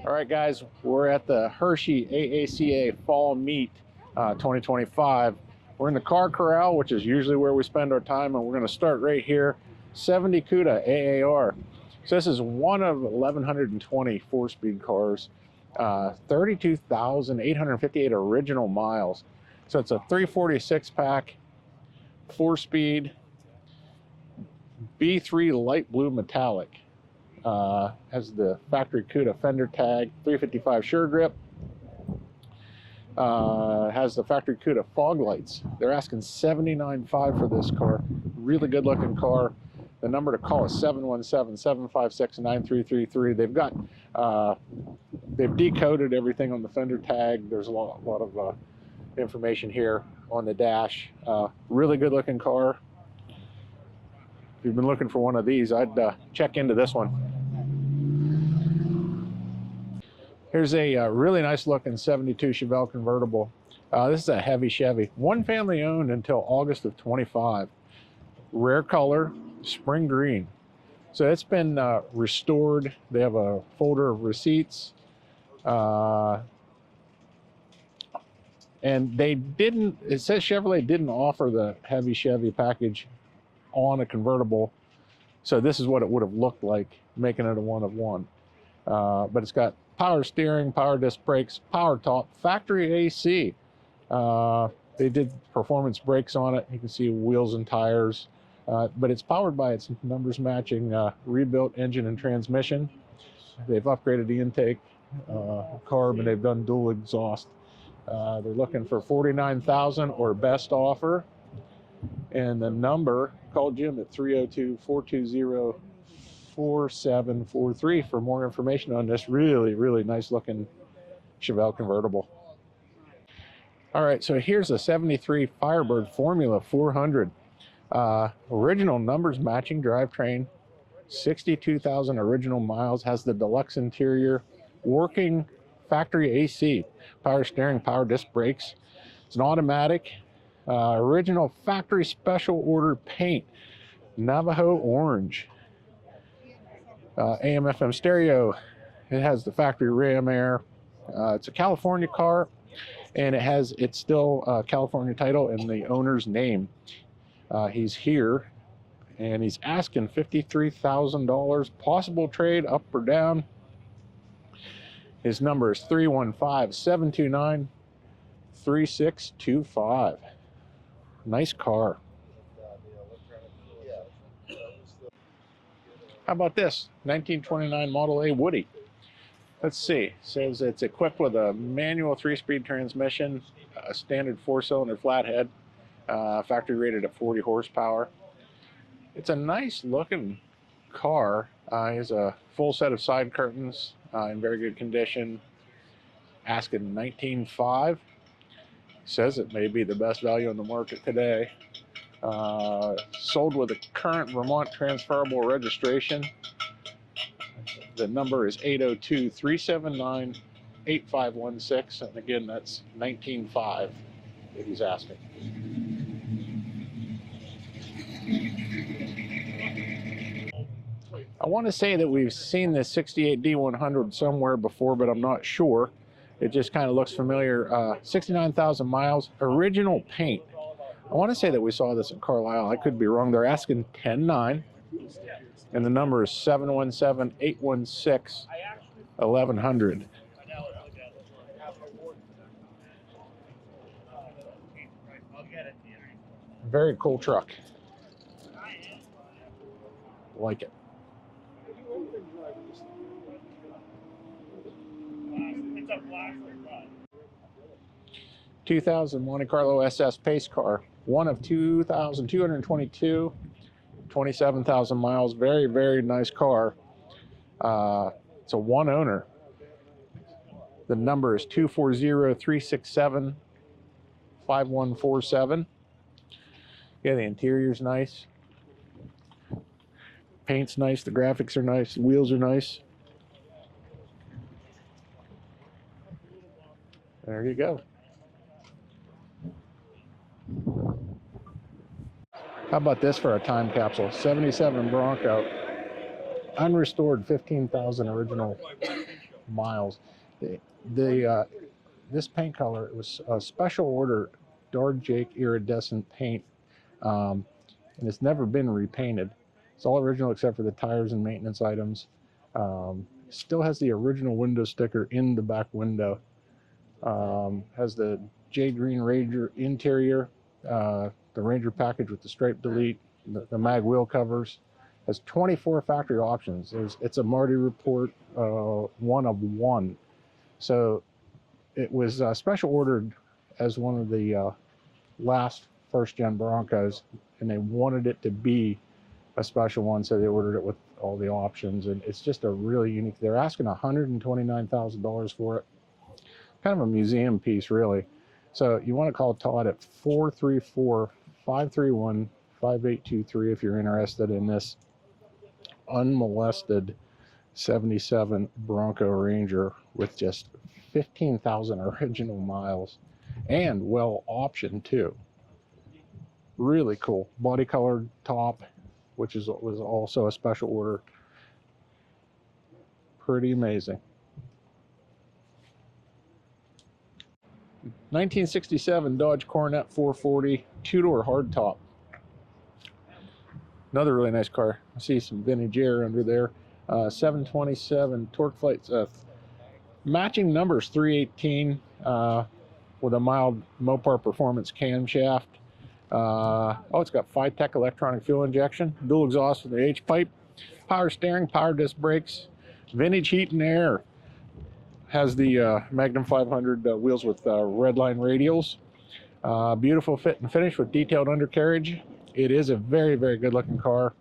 All right, guys, we're at the Hershey AACA Fall Meet 2025. We're in the Car Corral, which is usually where we spend our time, and we're going to start right here. 70 CUDA AAR. So this is one of 1,120 four-speed cars, 32,858 original miles. So it's a 346 pack, four-speed, B3 light blue metallic. Has the factory CUDA fender tag, 355 sure grip. Has the factory CUDA fog lights. They're asking $79,500 for this car. Really good looking car. The number to call is 717-756-9333. They've got they've decoded everything on the fender tag. There's a lot of information here on the dash. Really good looking car. If you've been looking for one of these, I'd check into this one. Here's a really nice looking 72 Chevelle convertible. This is a heavy Chevy. One family owned until August of 25. Rare color, spring green. So it's been restored. They have a folder of receipts. And they didn't, it says Chevrolet didn't offer the heavy Chevy package on a convertible. So this is what it would have looked like, making it a one of one. But it's got power steering, power disc brakes, power top, factory AC. They did performance brakes on it. You can see wheels and tires. But it's powered by its numbers matching rebuilt engine and transmission. They've upgraded the intake, carb, and they've done dual exhaust. They're looking for $49,000 or best offer. And the number, call Jim at 302-420-4743 for more information on this really nice looking Chevelle convertible. All right, so here's a 73 Firebird Formula 400. Original numbers matching drivetrain, 62,000 original miles, has the deluxe interior, working factory AC, power steering, power disc brakes. It's an automatic. Original factory special order paint, Navajo orange. AM FM stereo. It has the factory ram air. It's a California car, and it's still California title and the owner's name. He's here, and he's asking $53,000. Possible trade up or down. His number is 315-729-3625. Nice car. How about this 1929 Model A Woody? Let's see. It says it's equipped with a manual 3-speed transmission, a standard 4-cylinder flathead, factory rated at 40 horsepower. It's a nice looking car. It has a full set of side curtains in very good condition. Asking $19,500. Says it may be the best value on the market today. Sold with a current Vermont transferable registration. The number is 802-379-8516, and again, that's $19,500 that he's asking. I want to say that we've seen this 68 D100 somewhere before, but I'm not sure. It just kind of looks familiar. 69,000 miles, original paint. I want to say that we saw this in Carlisle. I could be wrong. They're asking $10,900, and the number is 717-816-1100. Very cool truck. Like it. 2000 Monte Carlo SS pace car, one of 2,222, 27,000 miles. Very nice car. It's a one owner. The number is 240-367-5147. Yeah, the interior's nice. Paint's nice. The graphics are nice. The wheels are nice. There you go. How about this for a time capsule? 77 Bronco, unrestored, 15,000 original miles. This paint color, it was a special order Dark Jake iridescent paint, and it's never been repainted. It's all original except for the tires and maintenance items. Still has the original window sticker in the back window. Has the Jade Green Ranger interior, the Ranger package with the stripe delete, the mag wheel covers. Has 24 factory options. It's a Marty Report 1 of 1. So it was special ordered as one of the last first-gen Broncos, and they wanted it to be a special one, so they ordered it with all the options, and it's just a really unique. They're asking $129,000 for it. Kind of a museum piece, really. So you want to call Todd at 434-531-5823 if you're interested in this unmolested 77 Bronco Ranger with just 15,000 original miles and well optioned too. Really cool. Body colored top, which was also a special order. Pretty amazing. 1967 Dodge Coronet 440 two-door hardtop. Another really nice car. I see some vintage air under there. 727 torque flights. Matching numbers 318 with a mild Mopar performance camshaft. It's got Phytech electronic fuel injection, dual exhaust with the H-pipe, power steering, power disc brakes, vintage heat and air. Has the Magnum 500 wheels with redline radials. Beautiful fit and finish with detailed undercarriage. It is a very, very good looking car,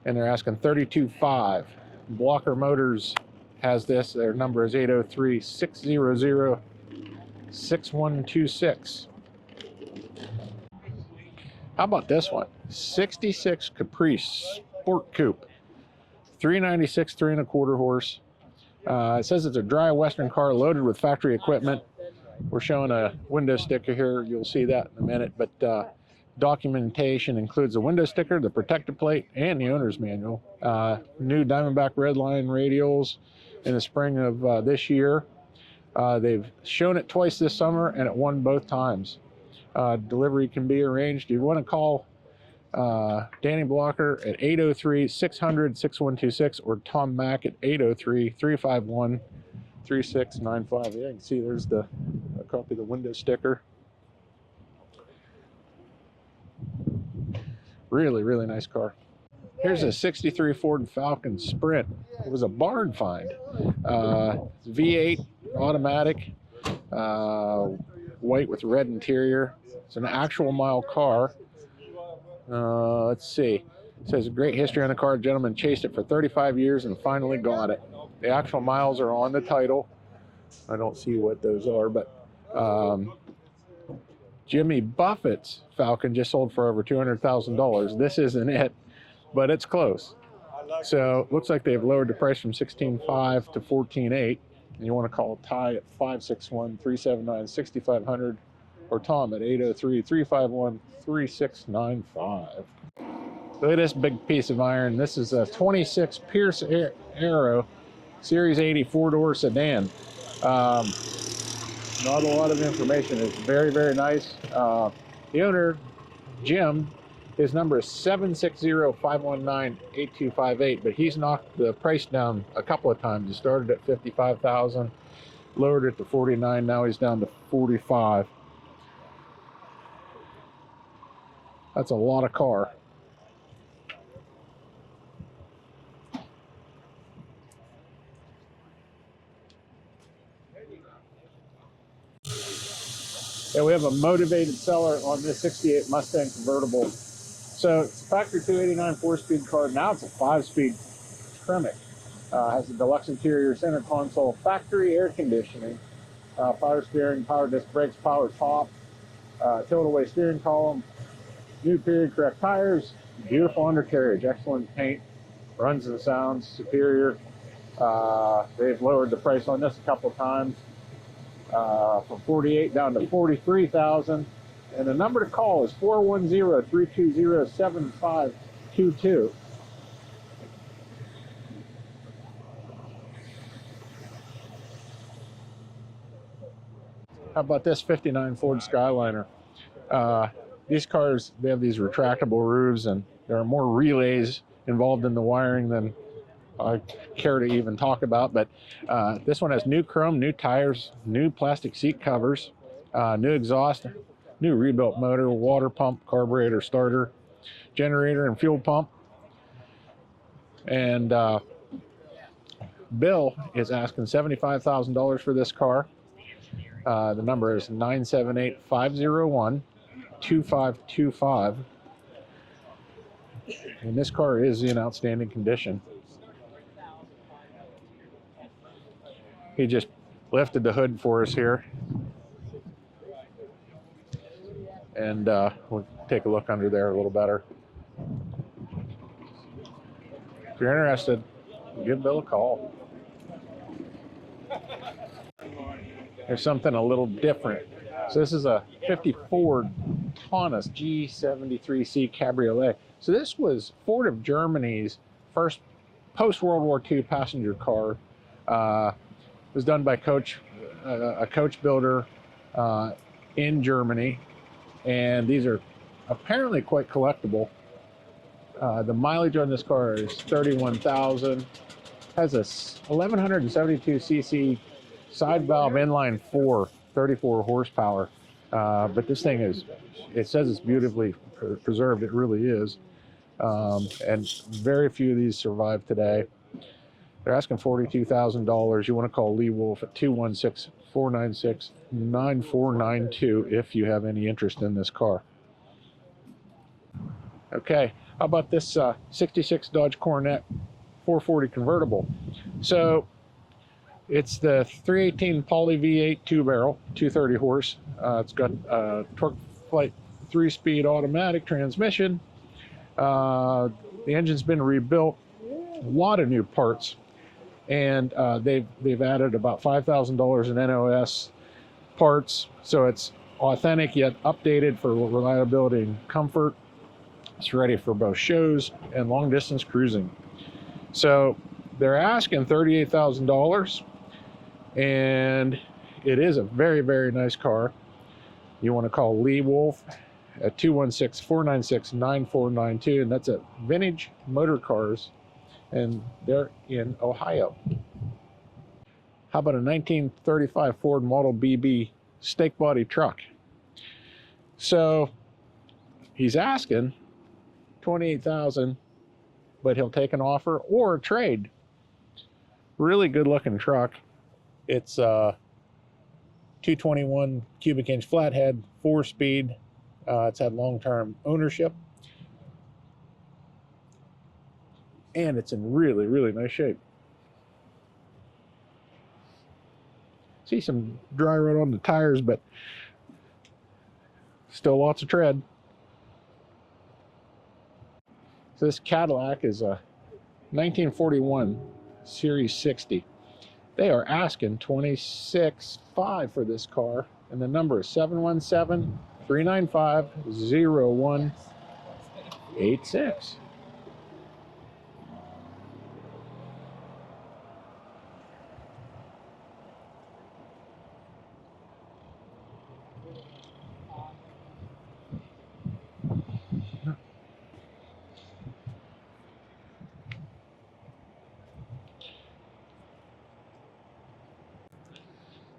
and they're asking $32,500. Blocker Motors has this. Their number is 803-600-6126. How about this one? 66 Caprice Sport Coupe, 396 3¼ horse. It says it's a dry Western car loaded with factory equipment. We're showing a window sticker here. You'll see that in a minute, but documentation includes a window sticker, the protector plate, and the owner's manual. New Diamondback Redline radials in the spring of this year. They've shown it twice this summer, and it won both times. Delivery can be arranged. You want to call Danny Blocker at 803-600-6126 or Tom Mack at 803-351-3695. Yeah, you can see there's a copy of the window sticker. Really, really nice car. Here's a 63 Ford Falcon Sprint. It was a barn find. V8 automatic, white with red interior. It's an actual mile car. Let's see. It says a great history on the car. Gentleman chased it for 35 years and finally got it. The actual miles are on the title. I don't see what those are, but Jimmy Buffett's Falcon just sold for over $200,000. This isn't it, but it's close. So looks like they've lowered the price from $16,500 to $14,800. And you want to call Ty at 561-379-6500 or Tom at 803-351-3695. Look at this big piece of iron. This is a 26 Pierce Arrow Series 80 four-door sedan. Not a lot of information. It's very, very nice. The owner, Jim, his number is 760-519-8258, but he's knocked the price down a couple of times. He started at $55,000, lowered it to $49,000. Now he's down to $45,000. That's a lot of car. Yeah, we have a motivated seller on this 68 Mustang convertible. So it's a factory 289 4-speed car. Now it's a 5-speed Tremec. Has a deluxe interior, center console, factory air conditioning, power steering, power disc brakes, power top, tilt-away steering column, new period correct tires, beautiful undercarriage, excellent paint, runs and sounds superior. They've lowered the price on this a couple of times. From $48,000 down to $43,000, and the number to call is 410-320-7522. How about this 59 Ford Skyliner? These cars, they have these retractable roofs, and there are more relays involved in the wiring than I care to even talk about. But this one has new chrome, new tires, new plastic seat covers, new exhaust, new rebuilt motor, water pump, carburetor, starter, generator, and fuel pump. And Bill is asking $75,000 for this car. The number is 978-501-2525. And this car is in outstanding condition. He just lifted the hood for us here. And we'll take a look under there a little better. If you're interested, give Bill a call. There's something a little different. So this is a 50 Ford Taunus G73C Cabriolet. So this was Ford of Germany's first post-World War II passenger car. It was done by a coach builder in Germany. And these are apparently quite collectible. The mileage on this car is 31,000. Has a 1172 cc side valve inline 4, 34 horsepower. But this thing is, it says it's beautifully preserved. It really is. And very few of these survive today. They're asking $42,000. You want to call Lee Wolf at 216-496-9492 if you have any interest in this car. Okay, how about this 66 Dodge Coronet 440 convertible? So it's the 318 Poly V8 2-barrel, 230 horse. It's got a Torque Flight 3-speed automatic transmission. The engine's been rebuilt, a lot of new parts, and they've added about $5,000 in NOS parts, so it's authentic yet updated for reliability and comfort. It's ready for both shows and long distance cruising. So they're asking $38,000, and it is a very, very nice car. You want to call Lee Wolf at 216-496-9492, and that's at Vintage Motor Cars, and they're in Ohio. How about a 1935 Ford Model BB stake body truck? So he's asking $28,000, but he'll take an offer or a trade. Really good looking truck. It's 221 cubic inch flathead, 4-speed. It's had long-term ownership, and it's in really, really nice shape. See some dry rot on the tires, but still lots of tread. So this Cadillac is a 1941 Series 60. They are asking $26,500 for this car, and the number is 717-395-0186.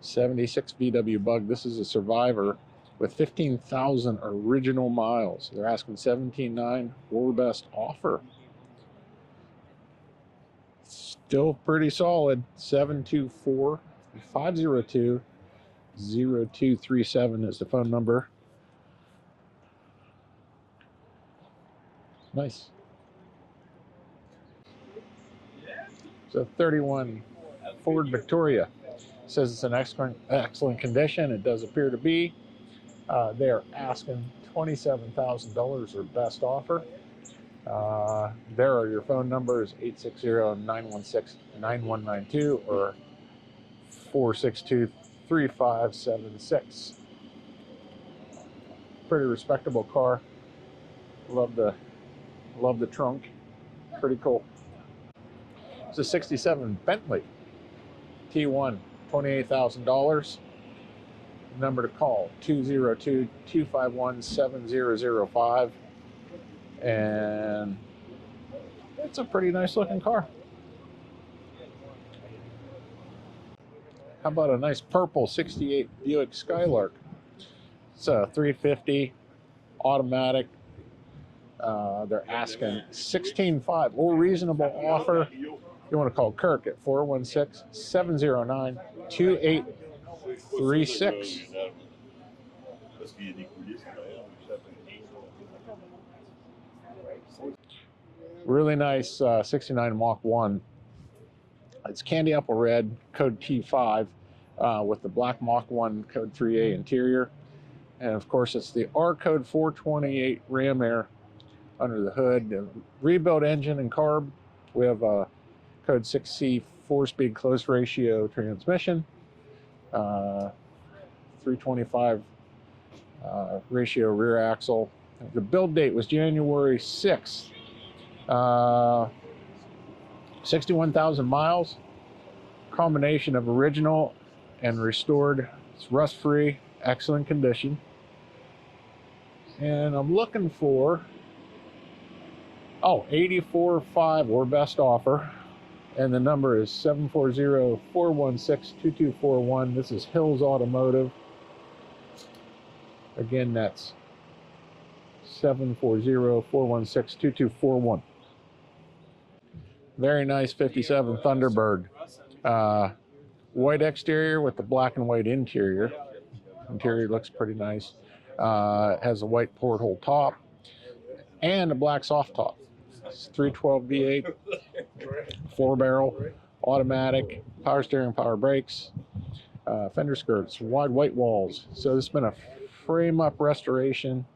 '76 VW Bug. This is a Survivor with 15,000 original miles. They're asking $17,900 or best offer. Still pretty solid. 724-502-0237 is the phone number. Nice. So 31 Ford Victoria. Says it's in excellent condition. It does appear to be. They're asking $27,000 or best offer. There are your phone numbers, 860-916-9192 or 462-3576. Pretty respectable car. Love the trunk. Pretty cool. It's a 67 Bentley T1, $28,000. number to call, 202-251-7005. And it's a pretty nice looking car. How about a nice purple 68 Buick Skylark? It's a 350 automatic. They're asking $16,500 or reasonable offer. You want to call Kirk at 416-709-2836. Really nice 69 Mach 1. It's candy apple red, code T5, with the black Mach 1 code 3A interior. And of course, it's the R code 428 Ram Air under the hood. The rebuilt engine and carb. We have a code 6C 4-speed close ratio transmission, 325 ratio rear axle. The build date was January 6th. 61,000 miles. Combination of original and restored. It's rust-free, excellent condition. And I'm looking for 84.5 or best offer. And the number is 740-416-2241. This is Hills Automotive. Again, that's 740-416-2241. Very nice 57 Thunderbird. White exterior with the black and white interior. Interior looks pretty nice. Has a white porthole top and a black soft top. It's 312 V8, 4-barrel, automatic, power steering, power brakes, fender skirts, wide white walls. So this has been a frame-up restoration.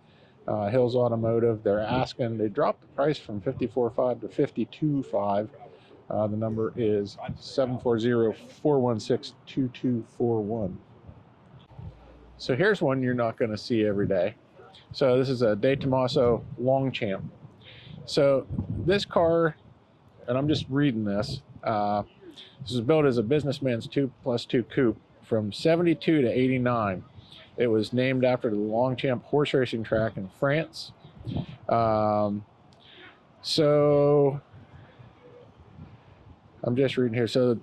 Hills Automotive. They dropped the price from $54,500 to $52,500. The number is 740-416-2241. So here's one you're not going to see every day. So this is a De Tomaso Longchamp. So this car, and I'm just reading this, this was built as a businessman's 2+2 coupe from 72 to 89. It was named after the Longchamp horse racing track in France. So I'm just reading here. So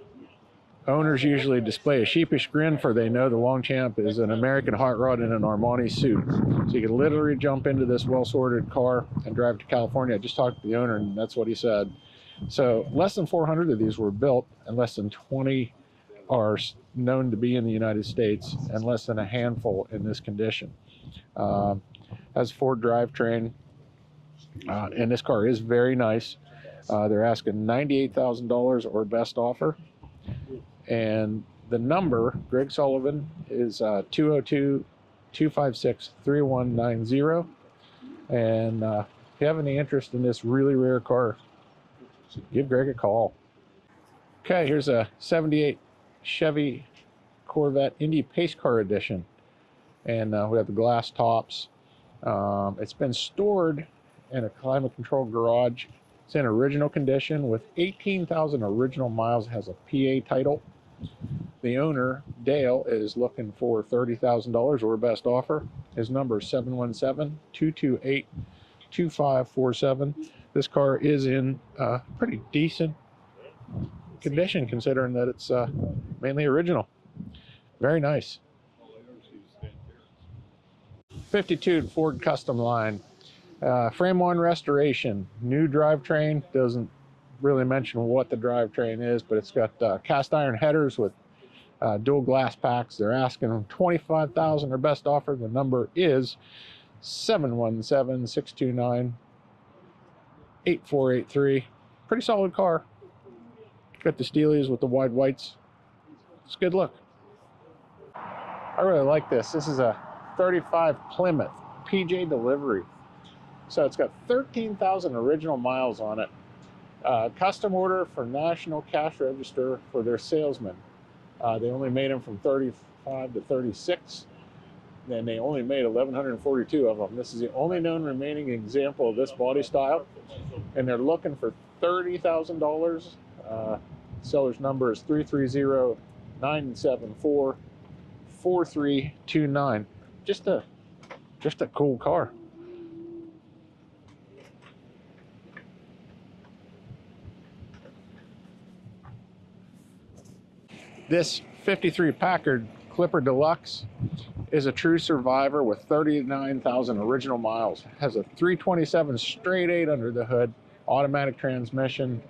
owners usually display a sheepish grin, for they know the Longchamp is an American hot rod in an Armani suit. So you can literally jump into this well-sorted car and drive to California. I just talked to the owner, and that's what he said. So less than 400 of these were built, and less than 20 are known to be in the United States, and less than a handful in this condition. Has Ford drivetrain, and this car is very nice. They're asking $98,000 or best offer. And the number, Greg Sullivan, is 202-256-3190. And if you have any interest in this really rare car, give Greg a call. Okay, here's a 78 Chevy Corvette Indy Pace Car Edition. And we have the glass tops. It's been stored in a climate-controlled garage. It's in original condition with 18,000 original miles. It has a PA title. The owner, Dale, is looking for $30,000 or best offer. His number is 717-228-2547. This car is in pretty decent condition, considering that it's mainly original. Very nice. 52 Ford Custom Line. Frame 1 restoration. New drivetrain. Doesn't really mention what the drivetrain is, but it's got cast iron headers with dual glass packs. They're asking them $25,000 or best offer. The number is 717-629-8483. Pretty solid car. Got the steelies with the wide whites. It's a good look. I really like this. This is a 35 Plymouth PJ delivery. So it's got 13,000 original miles on it. Custom order for National Cash Register for their salesmen. They only made them from 35 to 36. And they only made 1,142 of them. This is the only known remaining example of this body style. And they're looking for $30,000. Seller's number is 330-974-42 4329. Just a cool car. This 53 Packard Clipper Deluxe is a true survivor with 39,000 original miles. Has a 327 straight 8 under the hood, automatic transmission,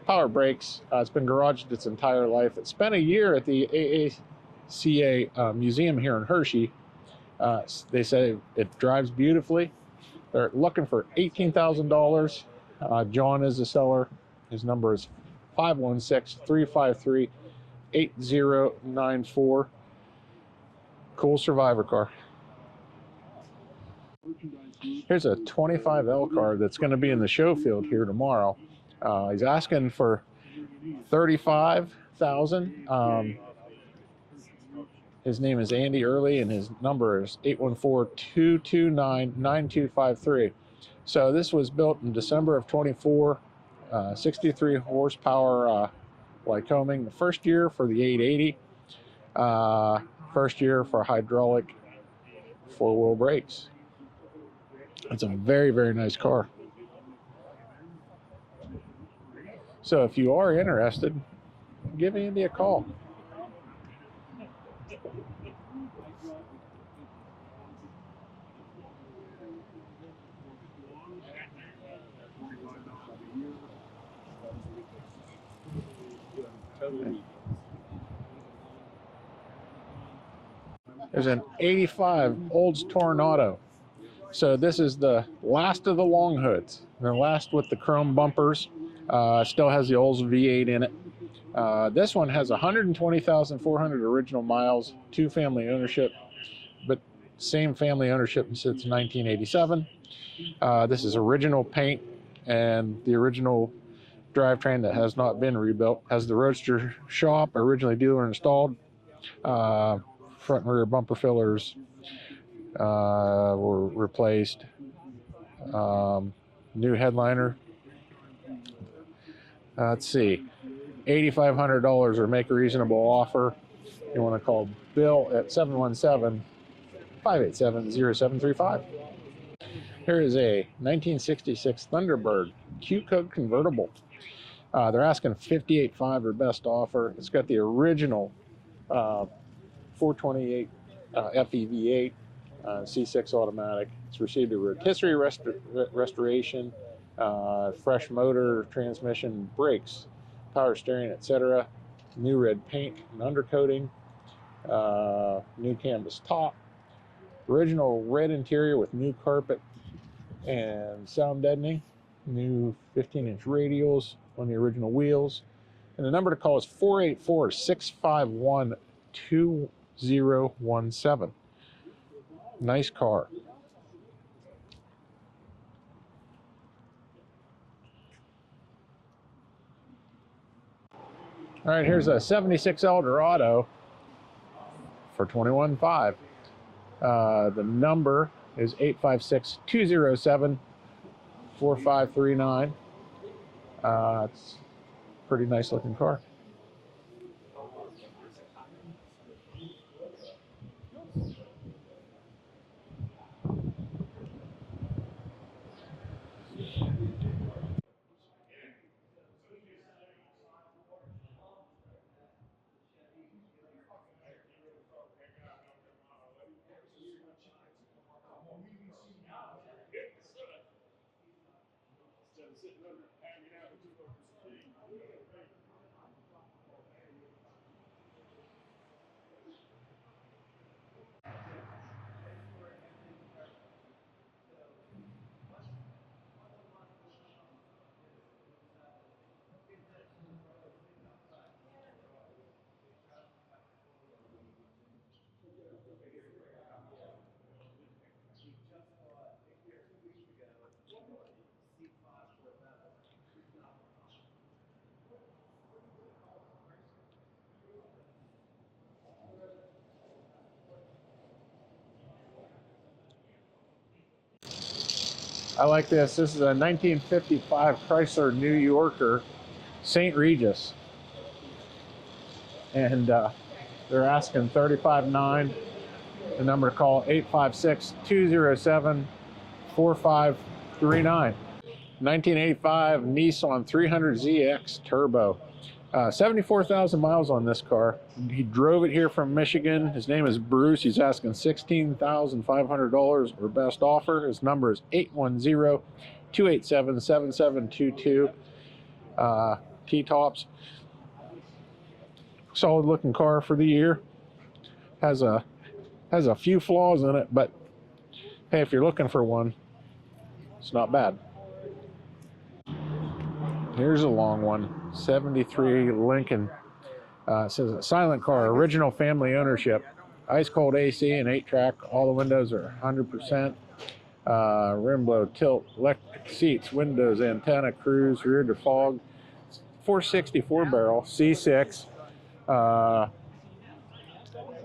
power brakes. It's been garaged its entire life. It spent a year at the AACA museum here in Hershey. They say it drives beautifully. They're looking for $18,000. John is the seller. His number is 516-353-8094. Cool survivor car. Here's a 25L car that's going to be in the show field here tomorrow. He's asking for $35,000. His name is Andy Early, and his number is 814-229-9253. So this was built in December of 24, 63 horsepower Lycoming. The first year for the 880, first year for hydraulic four-wheel brakes. It's a very, very nice car. So if you are interested, give Andy a call. There's an 85 Olds Tornado. So this is the last of the long hoods. The last with the chrome bumpers. Still has the Olds V8 in it. This one has 120,400 original miles, 2 family ownership, but same family ownership since 1987. This is original paint and the original drivetrain that has not been rebuilt. Has the roadster shop, originally dealer installed. Front and rear bumper fillers were replaced. New headliner. Let's see, $8,500 or make a reasonable offer. You want to call Bill at 717-587-0735. Here is a 1966 Thunderbird Q Code convertible. They're asking $58,500 or best offer. It's got the original 428 FEV8 C6 automatic. It's received a rotisserie restoration, fresh motor, transmission, brakes, power steering, etc. New red paint and undercoating, new canvas top, original red interior with new carpet and sound deadening, new 15-inch radials on the original wheels. And the number to call is 484-651-2017. Nice car. All right, here's a 76 Eldorado for $21,500. The number is 856-207-4539. It's a pretty nice looking car. I like this. This is a 1955 Chrysler New Yorker St. Regis. And They're asking $35,900. The number to call 856-207-4539. 1985 Nissan 300ZX Turbo. 74,000 miles on this car. He drove it here from Michigan. His name is Bruce. He's asking $16,500 or best offer. His number is 810-287-7722. T-tops. Solid looking car for the year. Has a few flaws in it, but hey, if you're looking for one, it's not bad. Here's a long one. 73 Lincoln. It says a silent car, original family ownership, ice cold AC and 8-track. All the windows are 100%. Rim blow, tilt, electric seats, windows, antenna, cruise, rear defog. 464 barrel, C6. A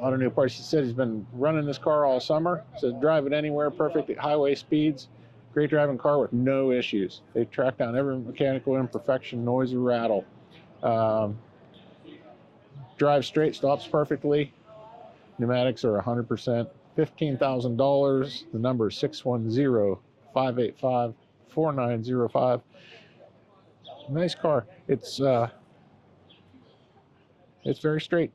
lot of new parts. He said he's been running this car all summer. Says drive it anywhere, perfect at highway speeds. Great driving car with no issues. They track down every mechanical imperfection, noise, or rattle. Drives straight, stops perfectly. Pneumatics are 100%. $15,000. The number is 610-585-4905. Nice car. It's very straight.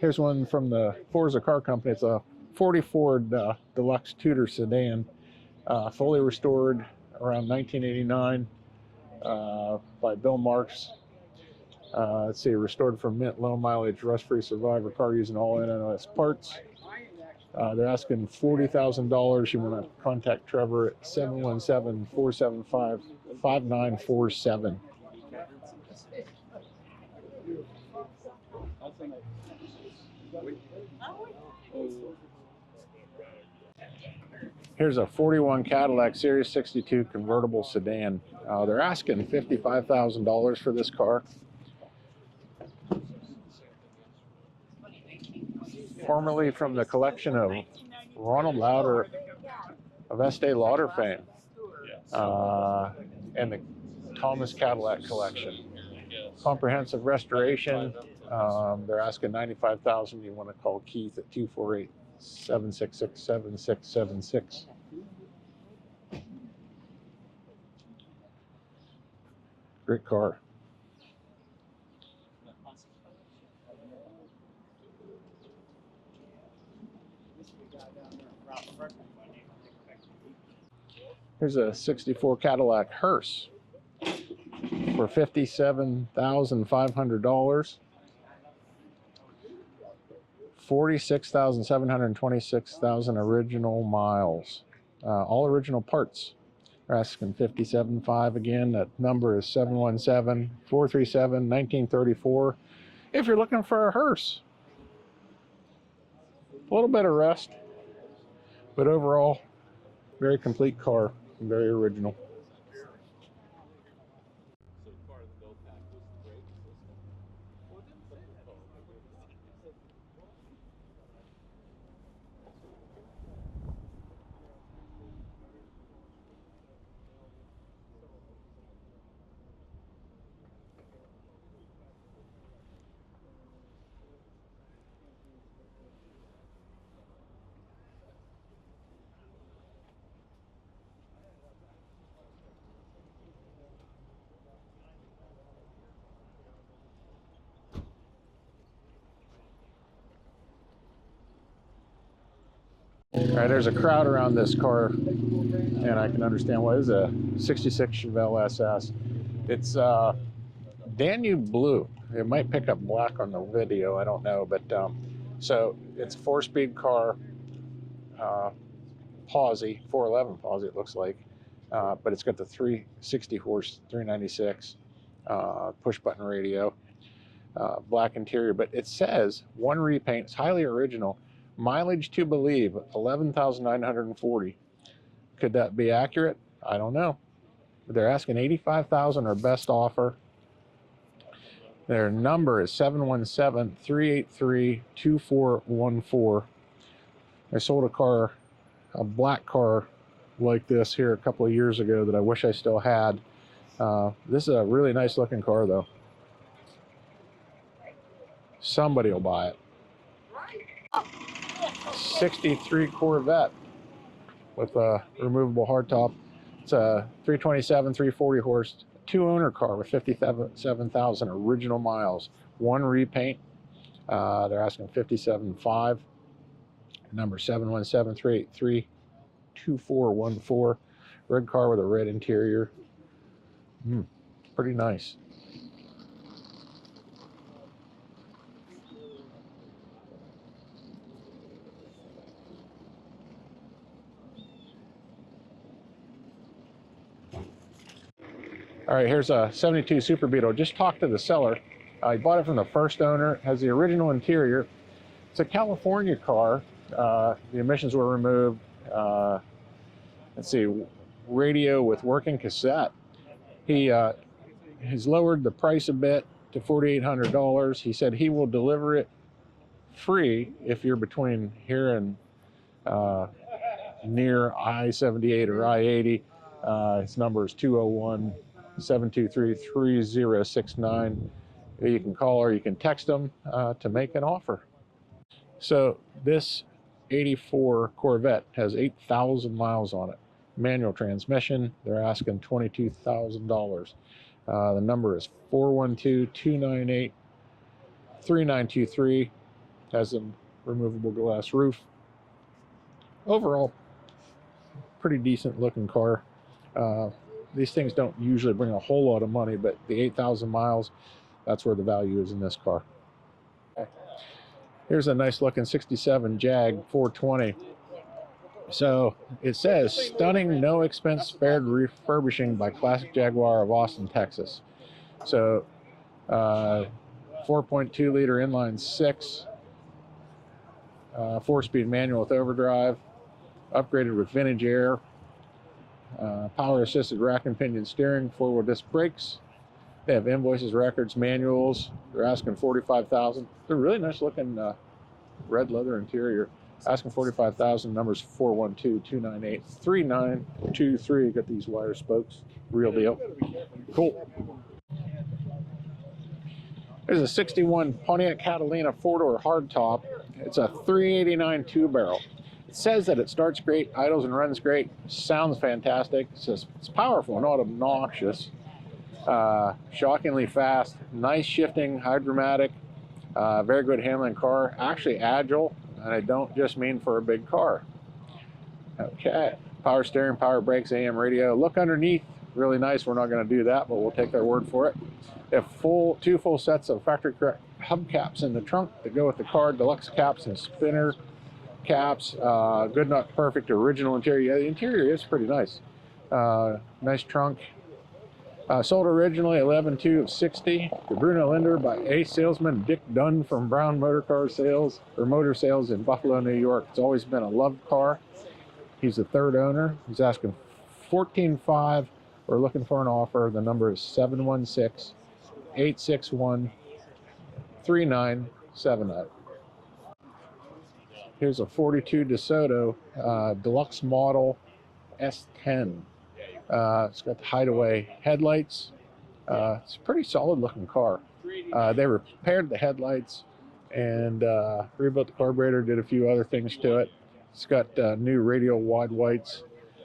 Here's one from the Forza Car Company. It's a 40 Ford Deluxe Tudor sedan, fully restored around 1989 by Bill Marks. Let's see, restored from mint, low mileage, rust-free survivor car using all NOS parts. They're asking $40,000. You want to contact Trevor at 717-475-5947. Here's a 41 Cadillac Series 62 convertible sedan. They're asking $55,000 for this car. Formerly from the collection of Ronald Lauder of Estee Lauder fame, and the Thomas Cadillac collection. Comprehensive restoration. They're asking $95,000. You want to call Keith at 248-766-7676. Great car. Here's a 64 Cadillac Hearse for $57,500. 46,726,000 original miles. All original parts. They're asking $57,500 again. That number is 717-437-1934. If you're looking for a hearse. A little bit of rust, but overall, very complete car, very original. All right, there's a crowd around this car, and I can understand why. This is a 66 Chevelle SS. It's Danube blue. It might pick up black on the video, I don't know, but so it's a 4-speed car, Pawsey, 411 Pawsey it looks like, but it's got the 360 horse 396 push button radio, black interior, but it says one repaint. It's highly original. Mileage to believe 11,940. Could that be accurate? I don't know. They're asking $85,000 or best offer. Their number is 717-383-2414. I sold a car, a black car like this here a couple of years ago that I wish I still had. This is a really nice looking car though. Somebody will buy it. 63 Corvette with a removable hardtop. It's a 327, 340 horse, two-owner car with 57,000 original miles. One repaint. They're asking $57,500. Number 717-383-2414. Red car with a red interior. Pretty nice. All right, here's a 72 Super Beetle. Just talked to the seller. He bought it from the first owner. Has the original interior. It's a California car. The emissions were removed. Let's see, radio with working cassette. He has lowered the price a bit to $4,800. He said he will deliver it free if you're between here and near I-78 or I-80. His number is 201-723-3069. You can call or you can text them to make an offer. So this 84 Corvette has 8,000 miles on it. Manual transmission. They're asking $22,000. The number is 412-298-3923. Has a removable glass roof. Overall, pretty decent looking car. These things don't usually bring a whole lot of money, but the 8,000 miles, that's where the value is in this car. Here's a nice looking 67 Jag 420. So it says, stunning, no expense spared refurbishing by Classic Jaguar of Austin, Texas. So 4.2 liter inline six, 4-speed manual with overdrive, upgraded with vintage air, power assisted rack and pinion steering, 4-wheel disc brakes. They have invoices, records, manuals. They're asking $45,000. They're really nice looking red leather interior. Asking $45,000. Numbers 412-298-3923. Got these wire spokes. Real deal. Cool. There's a 61 Pontiac Catalina 4-door hardtop. It's a 389 two-barrel. It says that it starts great, idles and runs great, sounds fantastic. It's powerful, not obnoxious. Shockingly fast, nice shifting, hydromatic, very good handling car, actually agile, and I don't just mean for a big car. Okay, power steering, power brakes, AM radio. Look underneath, really nice. We're not going to do that, but we'll take their word for it. They have two full sets of factory correct hubcaps in the trunk that go with the car, deluxe caps and spinner caps. Good, not perfect, original interior. Yeah, the interior is pretty nice. Nice trunk. Sold originally 11/2 of 60 to Bruno Linder by a salesman, Dick Dunn from Brown Motor Sales in Buffalo, New York. It's always been a loved car. He's the third owner. He's asking $14,500. We're looking for an offer. The number is 716-861-3979. Here's a 42 DeSoto deluxe model S10. It's got the hideaway headlights. It's a pretty solid looking car. They repaired the headlights and rebuilt the carburetor, did a few other things to it. It's got new radial wide whites.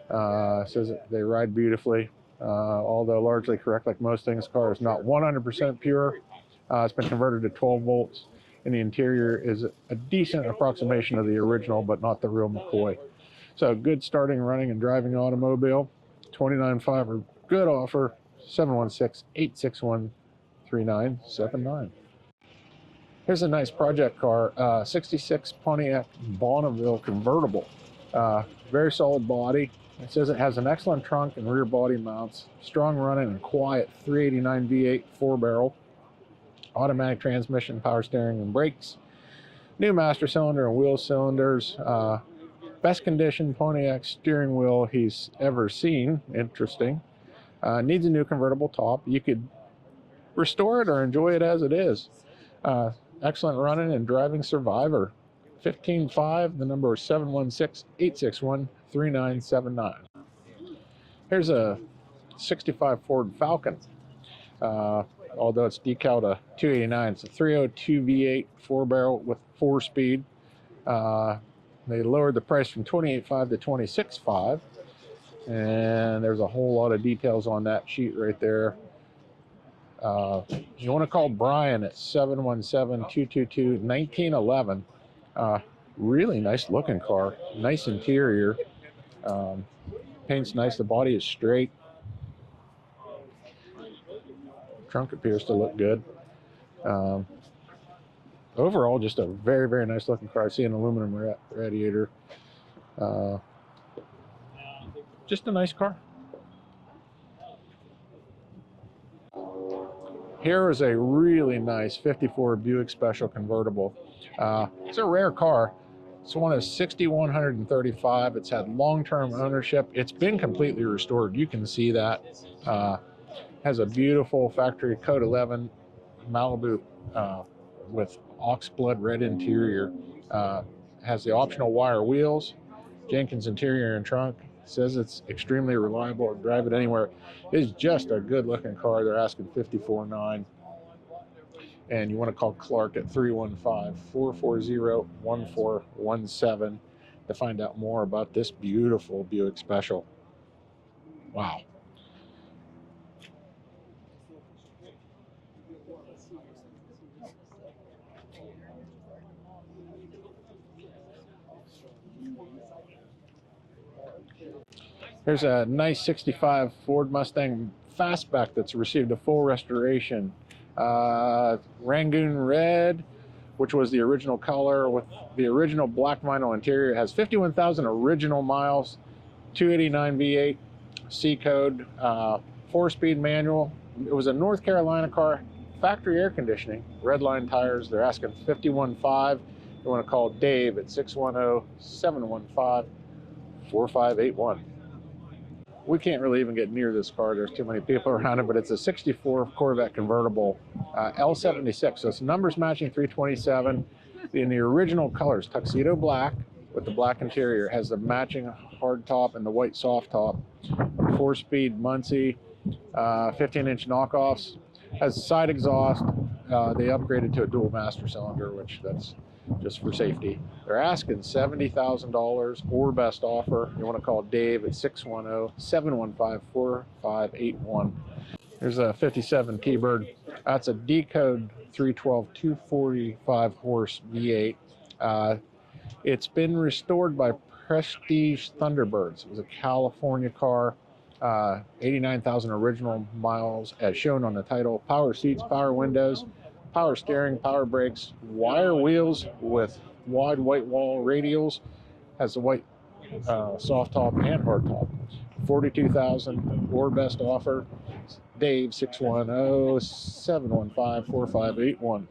Says that they ride beautifully, although largely correct like most things. The car is not 100% pure. It's been converted to 12 volts, and the interior is a decent approximation of the original, but not the real McCoy. So good starting, running, and driving automobile. $29,500, good offer. 716-861-3979. Here's a nice project car, 66 Pontiac Bonneville convertible. Very solid body. It says it has an excellent trunk and rear body mounts. Strong running and quiet 389 V8 4-barrel. Automatic transmission, power steering, and brakes. New master cylinder and wheel cylinders. Best condition Pontiac steering wheel he's ever seen. Interesting. Needs a new convertible top. You could restore it or enjoy it as it is. Excellent running and driving survivor. $15,500. The number is 716-861-3979. Here's a 65 Ford Falcon. Although it's decaled a 289, it's a 302 V8 4-barrel with 4-speed. They lowered the price from $28,500 to $26,500, and there's a whole lot of details on that sheet right there. You want to call Brian at 717-222-1911. Really nice looking car, nice interior. Paint's nice, the body is straight. Trunk appears to look good. Overall, just a very, very nice looking car. I see an aluminum radiator. Just a nice car. Here is a really nice 54 Buick Special convertible. It's a rare car. This one is 6,135. It's had long-term ownership. It's been completely restored. You can see that. Has a beautiful factory Code 11 Malibu with ox blood red interior. Has the optional wire wheels, Jenkins interior and trunk. Says it's extremely reliable. Drive it anywhere. It's just a good looking car. They're asking $54,900. And you want to call Clark at 315-440-1417 to find out more about this beautiful Buick Special. Wow. Here's a nice 65 Ford Mustang Fastback that's received a full restoration. Rangoon red, which was the original color with the original black vinyl interior. It has 51,000 original miles, 289 V8, C code, 4-speed manual. It was a North Carolina car, factory air conditioning, red line tires. They're asking $51,500. You want to call Dave at 610-715-4581. We can't really even get near this car. There's too many people around it, but it's a 64 Corvette convertible, L76. So it's numbers matching 327 in the original colors, tuxedo black with the black interior. It has the matching hard top and the white soft top. 4-speed Muncie, 15-inch knockoffs. Has side exhaust. They upgraded to a dual master cylinder, which that's just for safety. They're asking $70,000 or best offer. You want to call Dave at 610-715-4581. There's a 57 T-Bird. That's a D-code 312 245 horse V8. It's been restored by Prestige Thunderbirds. It was a California car. 89,000 original miles as shown on the title. Power seats, power windows, power steering, power brakes, wire wheels with wide white wall radials. Has the white soft top and hard top. $42,000 or best offer. Dave 610-715-4581.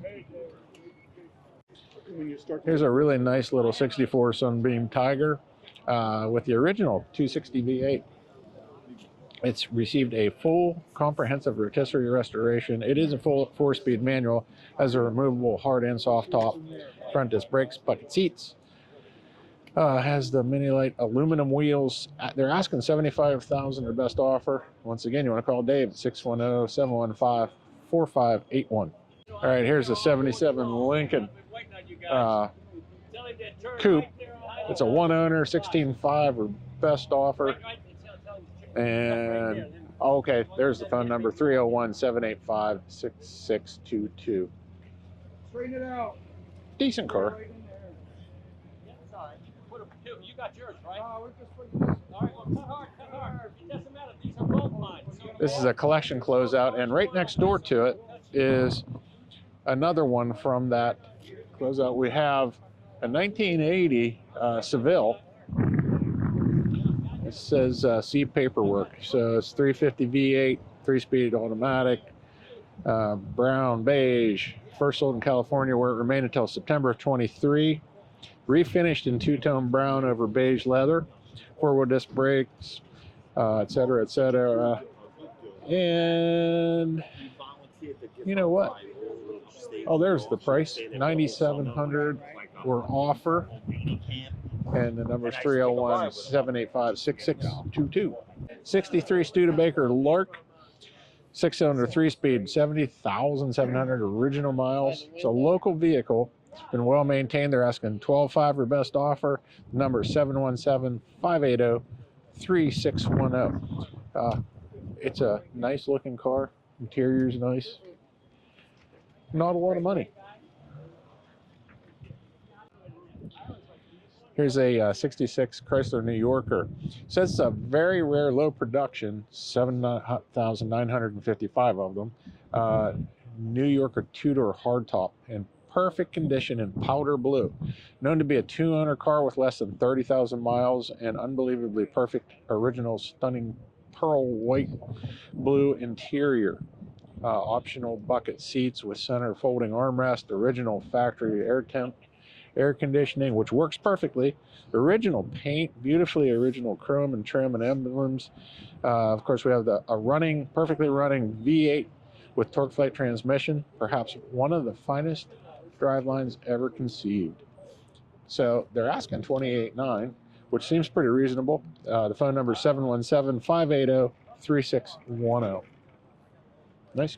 Here's a really nice little 64 Sunbeam Tiger with the original 260 V8. It's received a full comprehensive rotisserie restoration. It is a full 4-speed manual, has a removable hard and soft top, front disc brakes, bucket seats. Has the Mini Lite aluminum wheels. They're asking $75,000 or best offer. Once again, you want to call Dave at 610-715-4581. All right, here's a 77 Lincoln coupe. It's a one owner, 16.5 or best offer. And okay, there's the phone number, 301-785-6622. Straighten it out. Decent car. You got yours, right? All right, well, cut hard. It doesn't matter. These are both mine. This is a collection closeout, and right next door to it is another one from that closeout. We have a 1980 Seville. It says C paperwork, so it's 350 V8, 3-speed automatic, brown, beige, first sold in California where it remained until September of 23. Refinished in two-tone brown over beige leather, 4-wheel disc brakes, etc., etc. And you know what? Oh, there's the price, $9,700 or offer. And the number is 301-785-6622. 63 Studebaker Lark, 6-cylinder 3-speed, 70,700 original miles. It's a local vehicle. It's been well maintained. They're asking $12,500 or best offer. The number is 717-580-3610. It's a nice looking car. Interior's nice. Not a lot of money. Here's a 66 Chrysler New Yorker. Says it's a very rare low production, 7,955 of them. New Yorker two-door hardtop in perfect condition in powder blue. Known to be a two-owner car with less than 30,000 miles and unbelievably perfect, original, stunning pearl white blue interior. Optional bucket seats with center folding armrest, original factory air conditioning, which works perfectly. Original paint, beautifully original chrome and trim and emblems. Of course, we have a perfectly running V8 with torque flight transmission, perhaps one of the finest drivelines ever conceived. So they're asking $28,900, which seems pretty reasonable. The phone number is 717-580-3610. Nice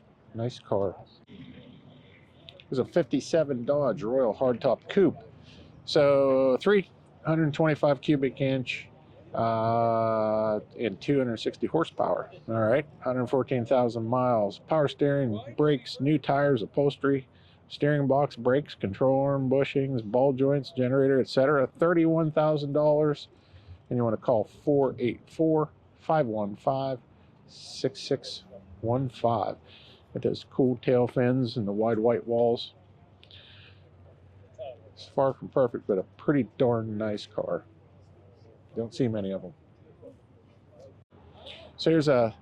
car. There's a 57 Dodge Royal hardtop coupe. So 325 cubic inch and 260 horsepower. All right, 114,000 miles. Power steering, brakes, new tires, upholstery, steering box, brakes, control arm bushings, ball joints, generator, etc. $31,000. And you want to call 484-515-6615. It has cool tail fins and the wide white walls. It's far from perfect, but a pretty darn nice car. Don't see many of them. So here's a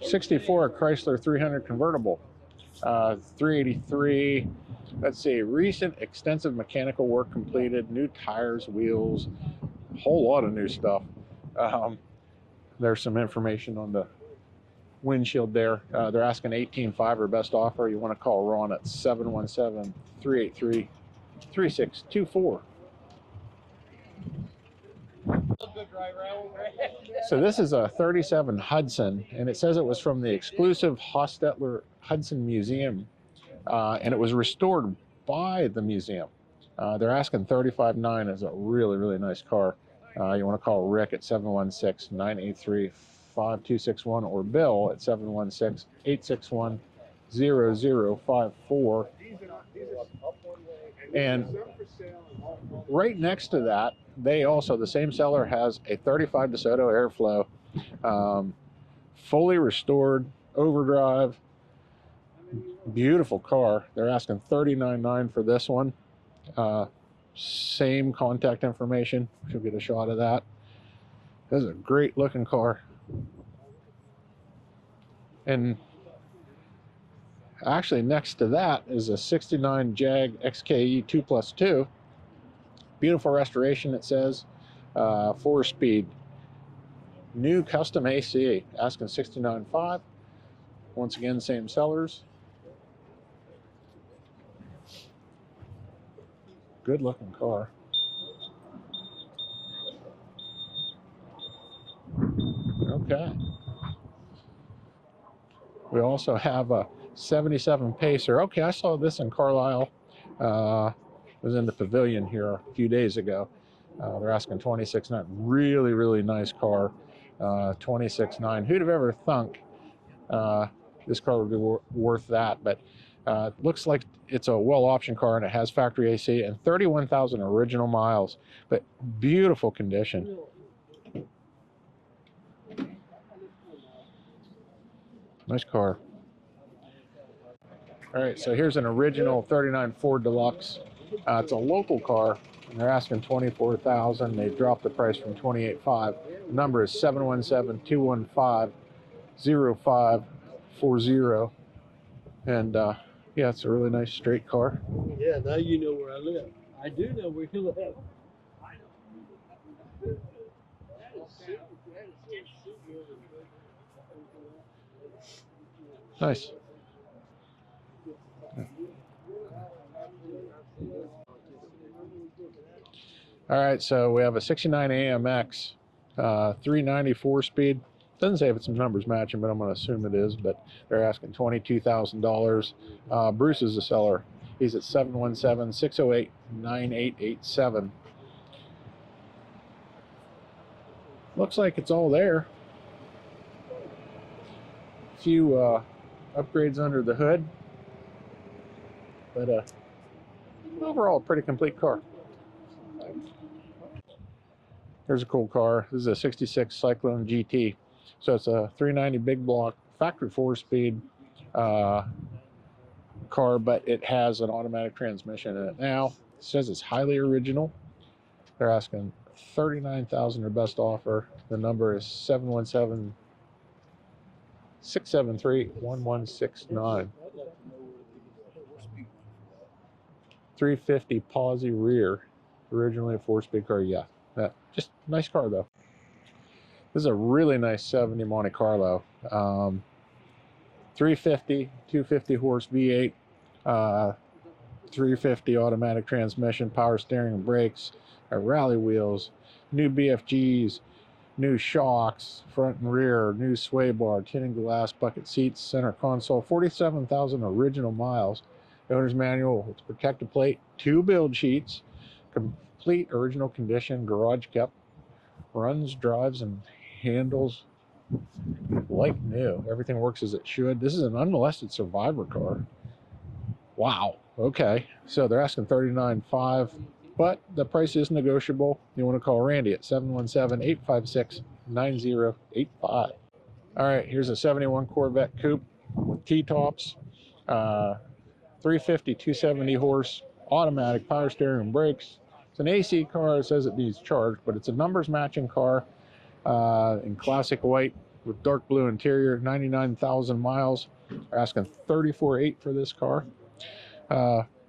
64 Chrysler 300 convertible. 383. Let's see, recent extensive mechanical work completed, new tires, wheels, a whole lot of new stuff. There's some information on the windshield there. They're asking $18,500 or best offer. You want to call Ron at 717-383-3624. So this is a 37 Hudson, and it says it was from the exclusive Hostetler Hudson Museum, and it was restored by the museum. They're asking $35,900. It's a really, really nice car. You want to call Rick at 716-983-5261 or Bill at 716-861-0054. And right next to that, the same seller has a 35 DeSoto Airflow, fully restored, overdrive, beautiful car. They're asking $39,900 for this one. Same contact information. She'll get a shot of that. This is a great looking car. And actually next to that is a 69 Jag XKE 2+2. Beautiful restoration, it says. 4-speed. New custom AC. Asking $69,500. Once again, same sellers. Good looking car. Okay. We also have a 77 Pacer. Okay, I saw this in Carlisle. It was in the pavilion here a few days ago. They're asking $26,900. Really, really nice car. $26,900. Who'd have ever thunk this car would be worth that? But looks like it's a well-optioned car, and it has factory AC and 31,000 original miles, but beautiful condition. Nice car. All right, so here's an original 39 Ford Deluxe. It's a local car, and they're asking $24,000. They dropped the price from $28,500. The number is 717-215-0540. And yeah, it's a really nice straight car. Yeah, now you know where I live. I do know where you live. Nice. All right, so we have a 69 AMX, 394 speed, Doesn't say if it's some numbers matching, but I'm going to assume it is. But they're asking $22,000. Bruce is the seller. He's at 717-608-9887. Looks like it's all there. A few upgrades under the hood, but overall, a pretty complete car. Here's a cool car. This is a 66 Cyclone GT. So it's a 390 big block, factory 4-speed car, but it has an automatic transmission in it now. It says it's highly original. They're asking $39,000, their best offer. The number is 717-673-1169. 350 Posy rear. Originally a 4-speed car. Yeah, just nice car though. This is a really nice 70 Monte Carlo. 350, 250 horse V8, 350 automatic transmission, power steering and brakes, rally wheels, new BFGs, new shocks, front and rear, new sway bar, tinted glass, bucket seats, center console, 47,000 original miles. The owner's manual with protective plate, 2 build sheets, complete original condition, garage kept, runs, drives, and handles like new. Everything works as it should. This is an unmolested survivor car. Wow. Okay. So they're asking $39,500, but the price is negotiable. You want to call Randy at 717-856-9085. All right. Here's a 71 Corvette coupe with T-tops, 350, 270 horse, automatic, power steering and brakes. It's an AC car. It says it needs charged, but it's a numbers matching car in classic white with dark blue interior, 99,000 miles. They're asking $34,800 for this car.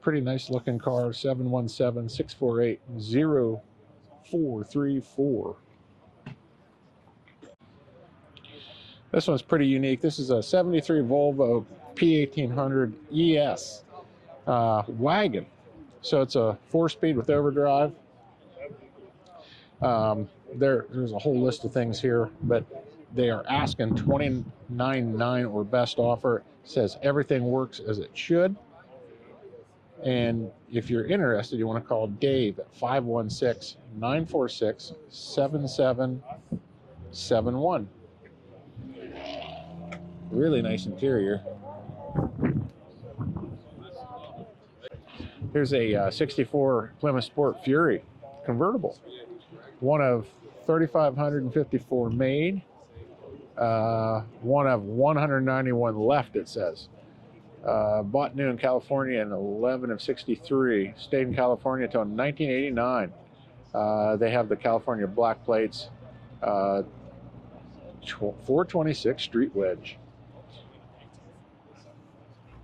Pretty nice looking car. 717-648-0434. This one's pretty unique. This is a 73 Volvo P1800 ES wagon. So it's a 4-speed with overdrive. There's a whole list of things here, but they are asking $29,900 or best offer. It says everything works as it should. And if you're interested, you want to call Dave at 516-946-7771. Really nice interior. Here's a 64 Plymouth Sport Fury convertible. One of 3,554 made. One of 191 left, it says. Bought new in California in 11 of 63. Stayed in California until 1989. They have the California black plates. 426 street wedge.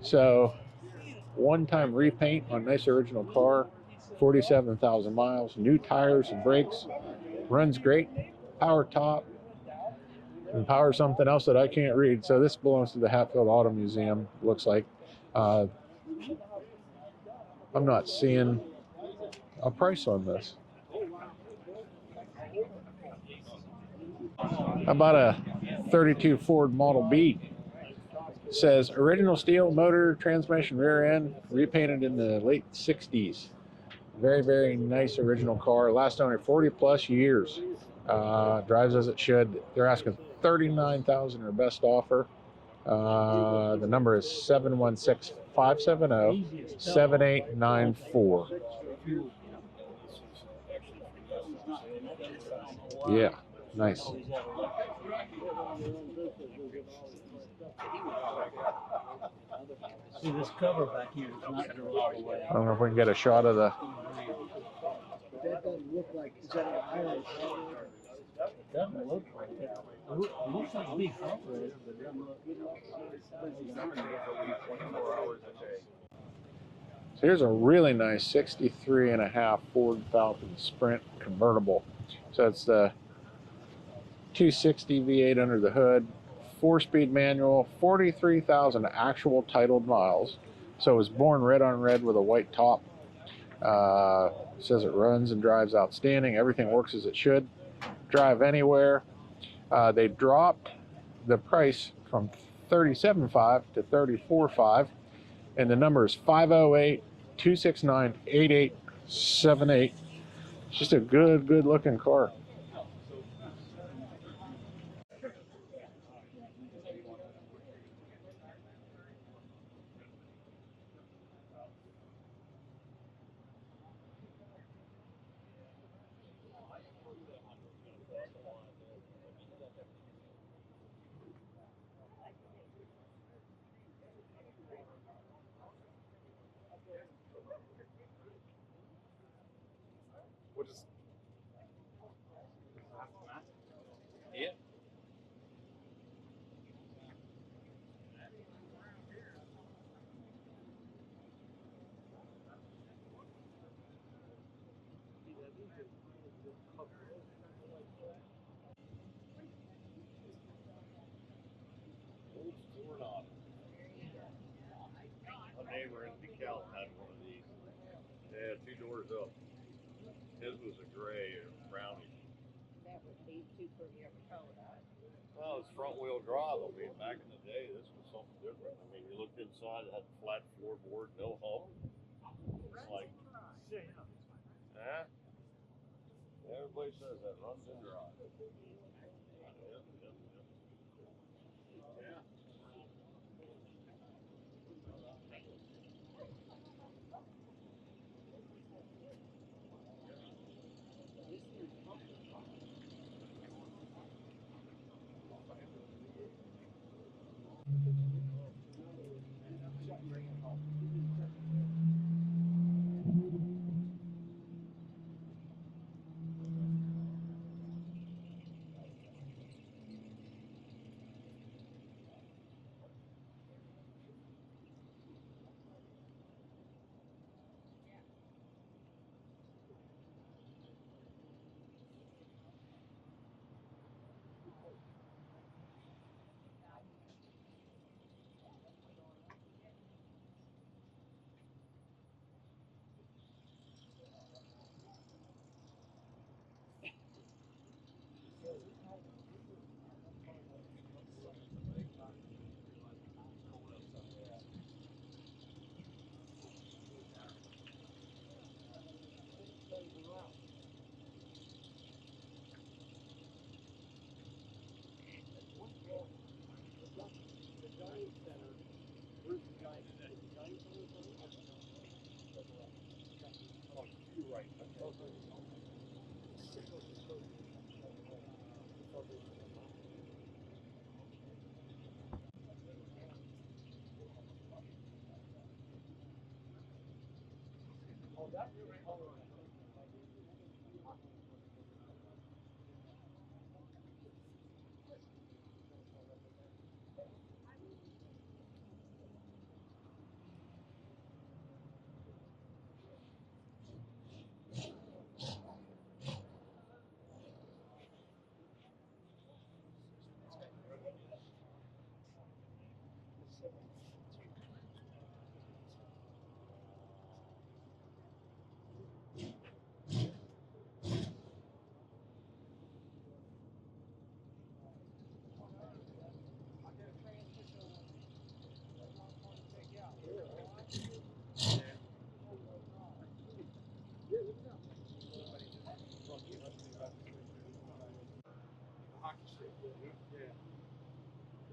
So, one-time repaint on nice original car. 47,000 miles. New tires and brakes. Runs great. Power top. And power something else that I can't read. So this belongs to the Hatfield Auto Museum, looks like. I'm not seeing a price on this. How about a 32 Ford Model B? Says original steel motor, transmission, rear end, repainted in the late 60s. Very, very nice original car. Last owner 40 plus years. Drives as it should. They're asking $39,000 or best offer. The number is 716-570-7894. Yeah, nice. See, this cover back here is not drilled all the way. I don't know if we can get a shot of the. That doesn't look like, is that an Irish? It doesn't look like it. It looks like a big operator, but it doesn't look. So here's a really nice 63.5 Ford Falcon Sprint convertible. So it's the 260 V8 under the hood, 4-speed manual, 43,000 actual titled miles. So it was born red on red with a white top. Says it runs and drives outstanding. Everything works as it should. Drive anywhere. They dropped the price from $37,500 to $34,500, and the number is 508-269-8878. It's just a good looking car. Yeah. My neighbor in DeKalb had one of these. Yeah, 2 doors up. His was a gray or brownish. That would be too pretty of a color. Well, it's front wheel drive. I mean, back in the day, this was something different. I mean, you looked inside, it had flat floorboard, no hump. It's like, huh? Everybody says that runs and drives. Yep, yep, yep.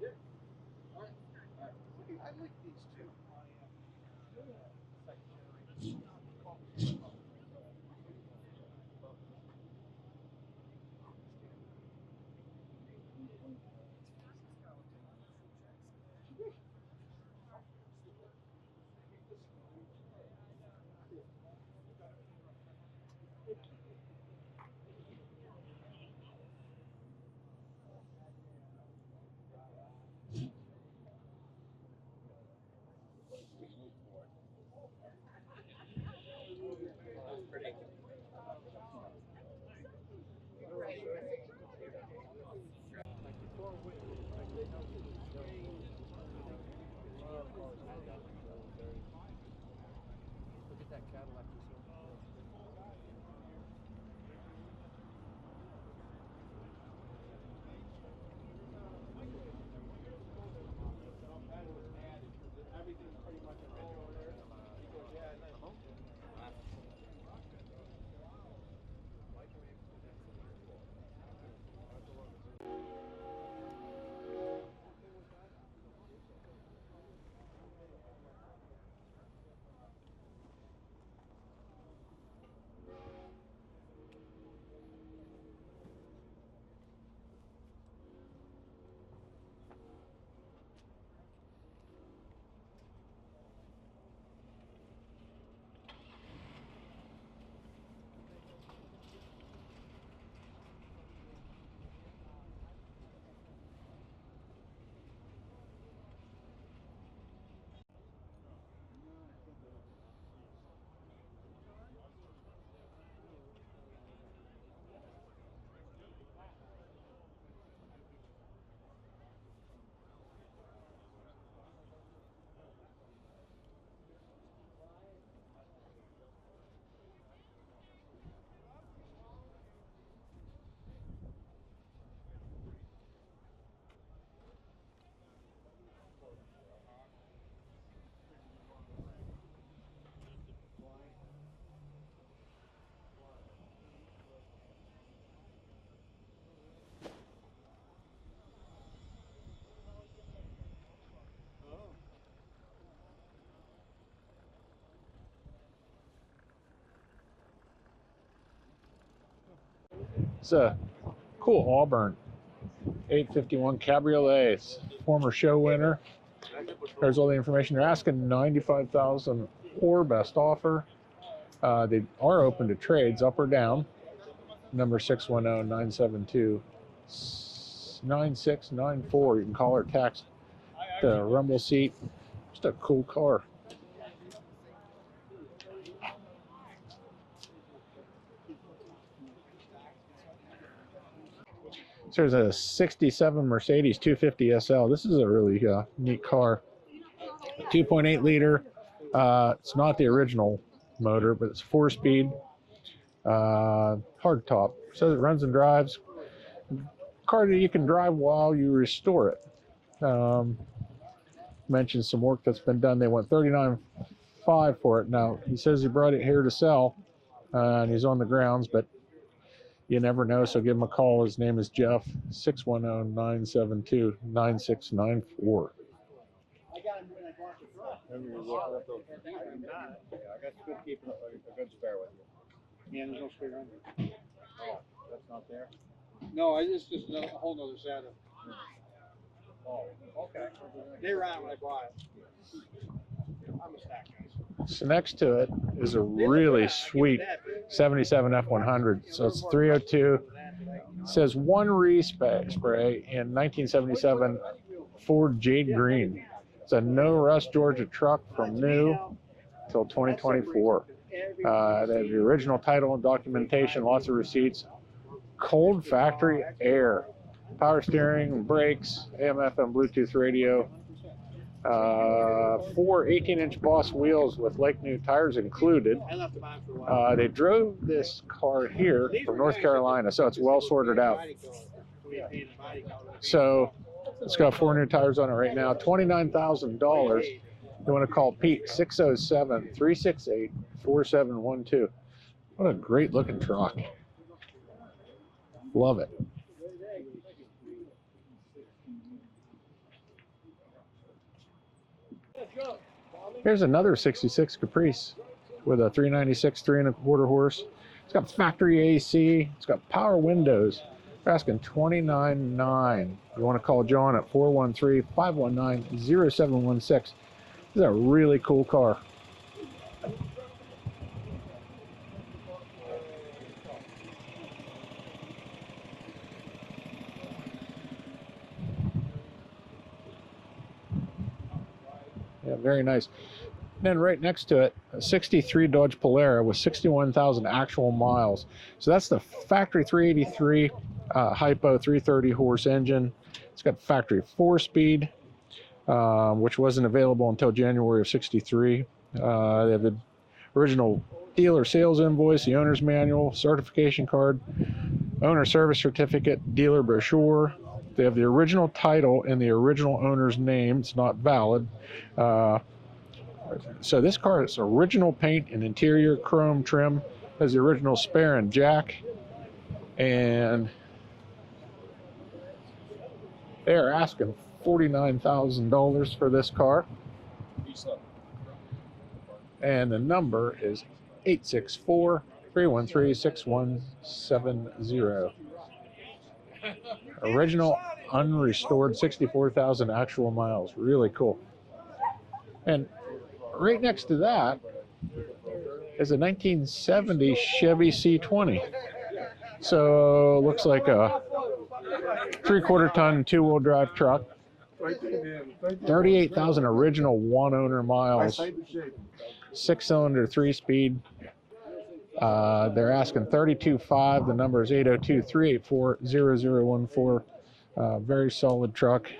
Yeah. I like these too. Look at that Cadillac you saw before. It's a cool Auburn 851 Cabriolet. It's former show winner. There's all the information. They're asking $95,000 or best offer. They are open to trades, up or down. Number 610-972-9694. You can call or text. The rumble seat. Just a cool car. So there's a 67 Mercedes 250 SL. This is a really neat car. 2.8 liter. It's not the original motor, but it's 4-speed. Hardtop. So it runs and drives. Car that you can drive while you restore it. Mentioned some work that's been done. They went $39,500 for it. Now he says he brought it here to sell, and he's on the grounds, but you never know. So give him a call. His name is Jeff. 610-972-9694. I got to keep a good spare with you. Yeah, there's no spare on there. Oh, that's not there? No, it's just a whole nother set of. Oh, okay. They ran when I bought it. I'm a stack guy. So next to it is a really sweet 77 F100. So it's 302. It says one respray in 1977 Ford Jade Green. It's a no rust Georgia truck from new till 2024. They have the original title and documentation, lots of receipts. Cold factory air, power steering, brakes, AM/FM Bluetooth radio. 4 18-inch Boss wheels with like new tires included. They drove this car here from North Carolina, so it's well sorted out. So it's got 4 new tires on it right now. $29,000. You want to call Pete, 607-368-4712. What a great looking truck. Love it. Here's another 66 Caprice with a 396 3¼ horse. It's got factory AC. It's got power windows. They're asking $29,900. You want to call John at 413-519-0716. This is a really cool car. Yeah, very nice. Then right next to it, a 63 Dodge Polara with 61,000 actual miles. So that's the factory 383 Hypo 330 horse engine. It's got factory 4-speed, which wasn't available until January of '63. They have the original dealer sales invoice, the owner's manual, certification card, owner service certificate, dealer brochure. They have the original title in the original owner's name. It's not valid. So this car is original paint and interior chrome trim. Has the original spare and jack. And they are asking $49,000 for this car. And the number is 864-313-6170. Original unrestored, 64,000 actual miles. Really cool. And right next to that is a 1970 Chevy C20. So looks like a 3/4 ton 2-wheel drive truck. 38,000 original 1-owner miles. 6-cylinder 3-speed. They're asking $32,500. The number is 802-384-0014. Very solid truck.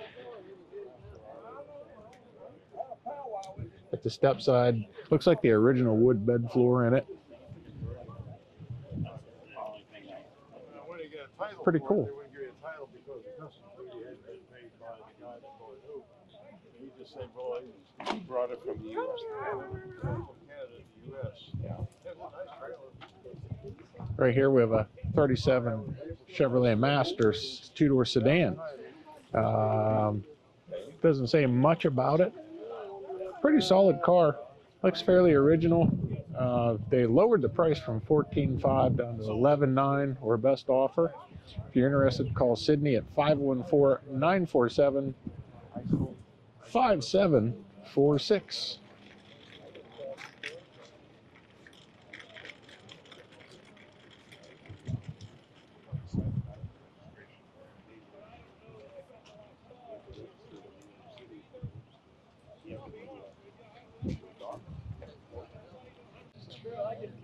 At the step side, looks like the original wood bed floor in it. Pretty cool. He brought it from the U.S. Right here we have a 37 Chevrolet Masters 2-door sedan. Doesn't say much about it. Pretty solid car. Looks fairly original. They lowered the price from $14,500 down to $11,900 or best offer. If you're interested, call Sydney at 514-947-5746.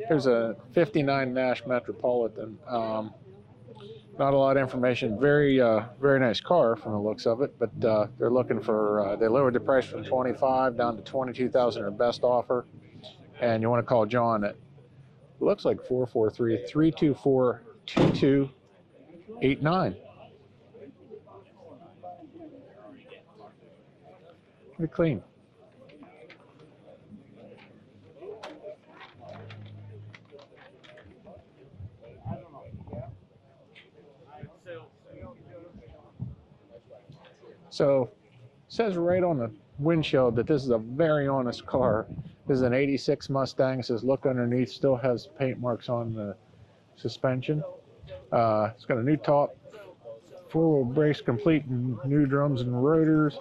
There's a 59 Nash Metropolitan. Not a lot of information. Very nice car from the looks of it, but they're looking for, they lowered the price from $25,000 down to $22,000 or best offer. And you want to call John at, looks like 443-324-2289. Pretty clean. So, it says right on the windshield that this is a very honest car. This is an 86 Mustang. It says look underneath, still has paint marks on the suspension. It's got a new top, four-wheel brakes complete, new drums and rotors,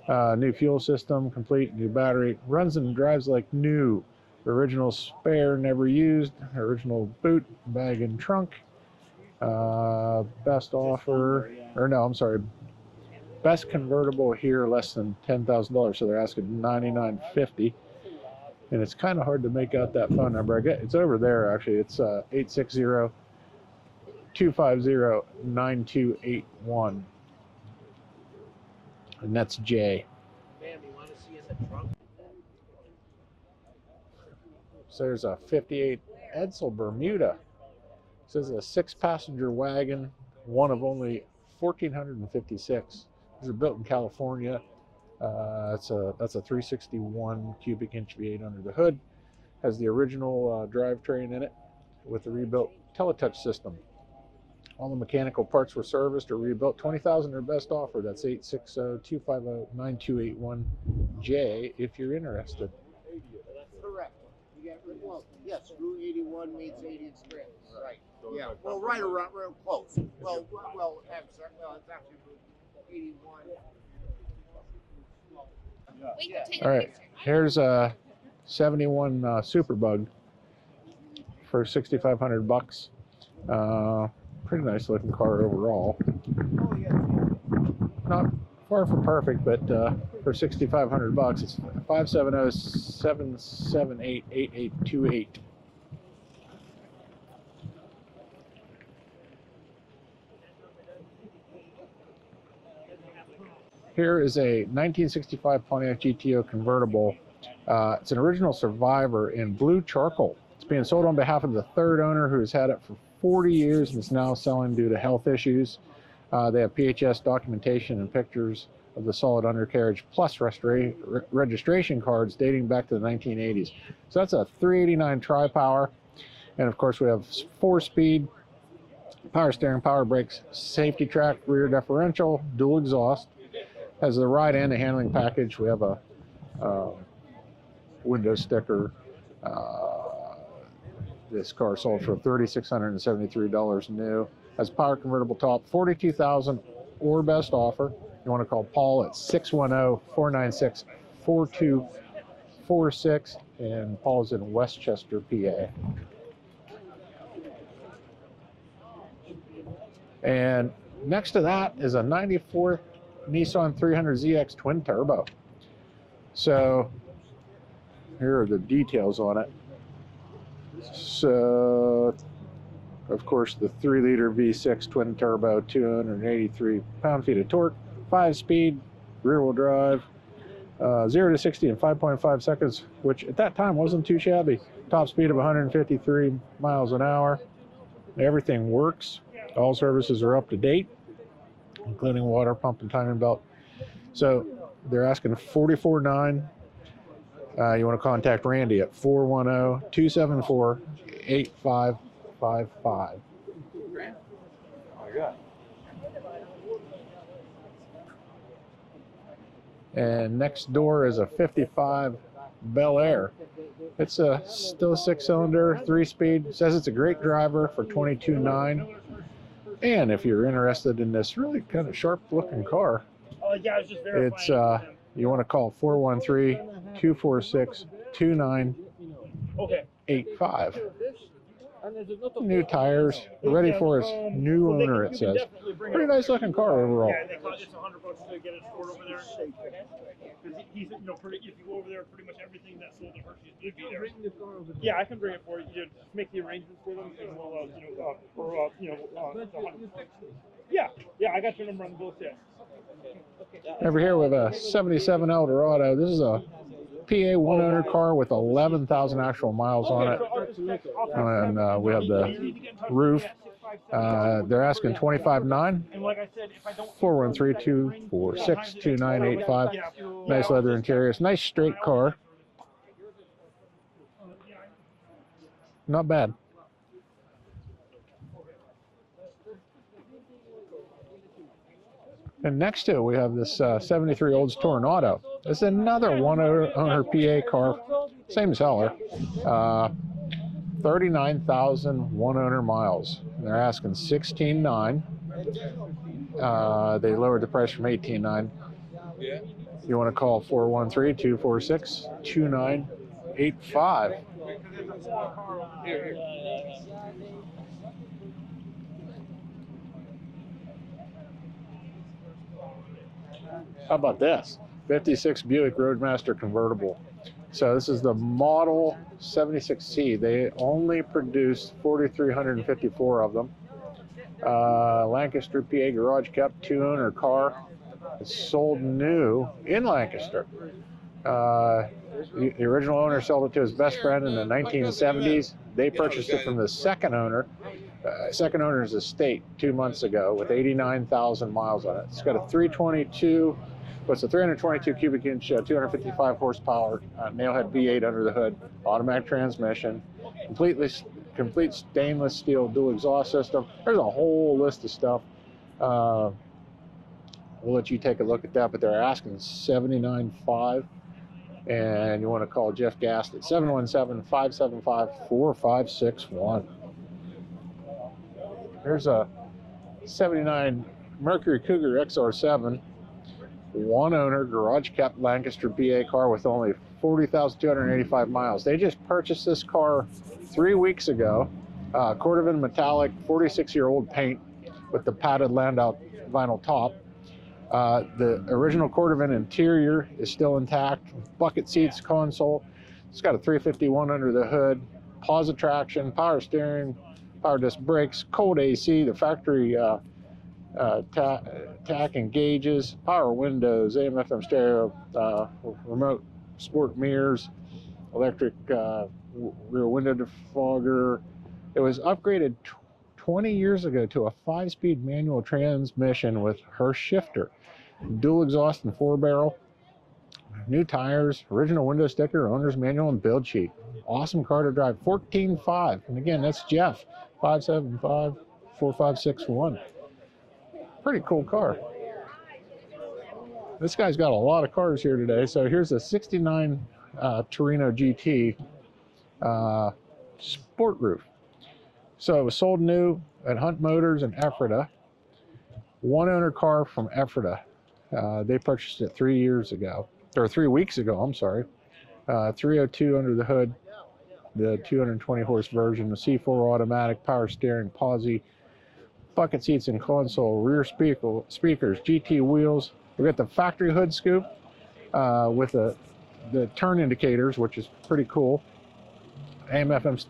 new fuel system complete, new battery. Runs and drives like new. Original spare, never used. Original boot, bag and trunk. Best offer, or no, I'm sorry. Best convertible here, less than $10,000, so they're asking $99.50, and it's kind of hard to make out that phone number. I get it's over there actually. It's 860-250-9281, and that's Jay. Ma'am, you want to see in the trunk? So there's a 58 Edsel Bermuda. This is a 6-passenger wagon, one of only 1,456. These are built in California. That's a 361 cubic inch V8 under the hood. Has the original drivetrain in it with the rebuilt teletouch system. All the mechanical parts were serviced or rebuilt. $20,000 or best offer. That's 860-250-9281 if you're interested. Correct. You got, well, yes, Route 81 meets 80th Street. Right. Yeah. Well, right around, real close. Well, it's actually Route 81. We can take All a right, picture. here's a 71 Superbug for $6,500. Pretty nice looking car overall. Oh, yes. Not far from perfect, but for $6,500, it's 570-778-8828. Here is a 1965 Pontiac GTO convertible. It's an original Survivor in blue charcoal. It's being sold on behalf of the third owner who has had it for 40 years and is now selling due to health issues. They have PHS documentation and pictures of the solid undercarriage plus registration cards dating back to the 1980s. So that's a 389 tri-power. And of course we have 4-speed, power steering, power brakes, safety track, rear differential, dual exhaust. Has the ride and the handling package. We have a window sticker. This car sold for $3,673 new. Has power convertible top, $42,000 or best offer. You want to call Paul at 610-496-4246, and Paul's in Westchester, PA. And next to that is a 94 Nissan 300ZX twin turbo. So here are the details on it. So of course the 3-liter V6 twin turbo, 283 pound-feet of torque, 5-speed, rear-wheel drive, 0 to 60 in 5.5 seconds, which at that time wasn't too shabby. Top speed of 153 miles an hour. Everything works. All services are up to date, including water pump and timing belt. So they're asking $44,900. You want to contact Randy at 410-274-8555. And next door is a 55 Bel Air. It's still a 6-cylinder, 3-speed. It says it's a great driver for $22,900. And if you're interested in this really kind of sharp-looking car, it's you want to call 413-246-2985. New tires, ready for its new owner, it says. Pretty nice looking car overall. Yeah, it's $100 to get it stored over there. Because he's, if you go over there, pretty much everything that's sold at Hershey's would be there. Yeah, I can bring it for you. Just make the arrangements for them, and we'll, yeah, I got your number on the bill set. Over here with a 77 Eldorado. This is a PA one-owner car with 11,000 actual miles on it. And we have the roof. They're asking $25,900. 413-246-2985. Nice leather interior. It's a nice straight car. Not bad. And next to it, we have this 73 Olds Toronado. This is another one-owner PA car, same seller. 39,000 one-owner miles. They're asking $16,900. They lowered the price from $18,900. You want to call 413-246-2985. How about this? 56 Buick Roadmaster convertible. So this is the model 76C. They only produced 4,354 of them. Lancaster, PA garage kept, 2-owner car. It's sold new in Lancaster. The original owner sold it to his best friend in the 1970s. They purchased it from the second owner. Second owner's estate 2 months ago with 89,000 miles on it. It's got a 322 cubic inch, 255 horsepower nailhead V8 under the hood, automatic transmission, complete stainless steel dual exhaust system. There's a whole list of stuff. We'll let you take a look at that, but they're asking $79,500. And you want to call Jeff Gast at 717-575-4561. Here's a 79 Mercury Cougar XR7, one-owner, garage-kept Lancaster, PA car with only 40,285 miles. They just purchased this car 3 weeks ago. Cordovan metallic, 46-year-old paint with the padded Landau vinyl top. The original Cordovan interior is still intact. Bucket seats, console. It's got a 351 under the hood, Pause traction, power steering, power disc brakes, cold AC, the factory tack and gauges, power windows, AM FM stereo, remote sport mirrors, electric rear window defogger. It was upgraded 20 years ago to a 5-speed manual transmission with Hirsch shifter, dual exhaust and 4-barrel, new tires, original window sticker, owner's manual, and build sheet. Awesome car to drive. $14,500. And again, that's Jeff, 575-4561. Pretty cool car. This guy's got a lot of cars here today. So here's a 69 Torino GT sport roof. So it was sold new at Hunt Motors in Ephrata. One-owner car from Ephrata. They purchased it 3 weeks ago, I'm sorry. 302 under the hood, the 220 horse version, the C4 automatic, power steering, posi, bucket seats and console, rear speakers, GT wheels. We got the factory hood scoop with the turn indicators, which is pretty cool. AM FM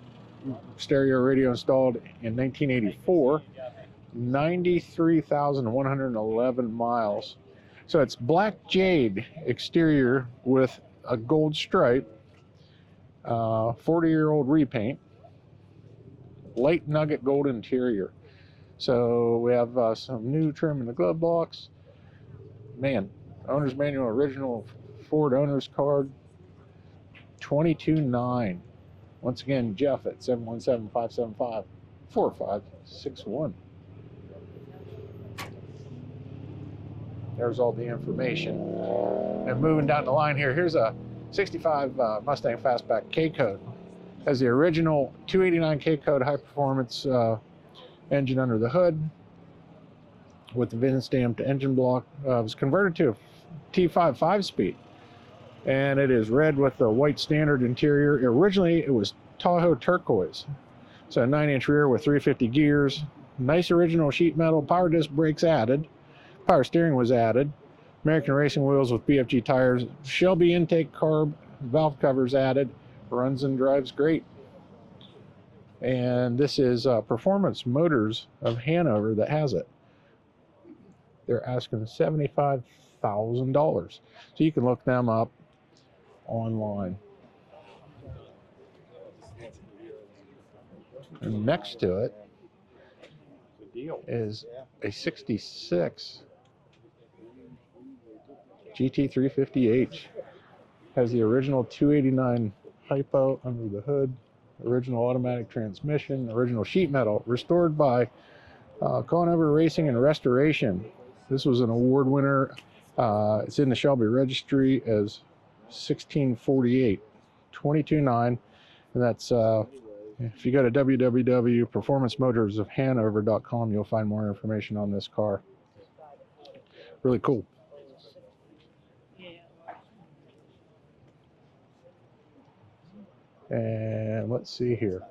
stereo radio installed in 1984. 93,111 miles. So it's black jade exterior with a gold stripe, 40-year-old repaint, light nugget gold interior. So we have some new trim in the glove box. Man, owner's manual, original Ford owner's card, $22,900. Once again, Jeff at 717-575-4561. There's all the information. And moving down the line here, here's a 65 Mustang Fastback K-Code. Has the original 289 K-Code high performance engine under the hood with the VIN stamped engine block. It was converted to a T5 5-speed, and it is red with the white standard interior. Originally it was Tahoe turquoise. So a 9-inch rear with 350 gears, nice original sheet metal, power disc brakes added, power steering was added, American racing wheels with BFG tires, Shelby intake carb, valve covers added, runs and drives great. And this is Performance Motors of Hanover that has it. They're asking $75,000. So you can look them up online. And next to it is a 66 GT350H. Has the original 289 hypo under the hood, original automatic transmission, original sheet metal, restored by Convertibles Racing and Restoration. This was an award winner. It's in the Shelby registry as 1648, 22.9, and that's if you go to www.performancemotorsofhanover.com, you'll find more information on this car. Really cool. And let's see here.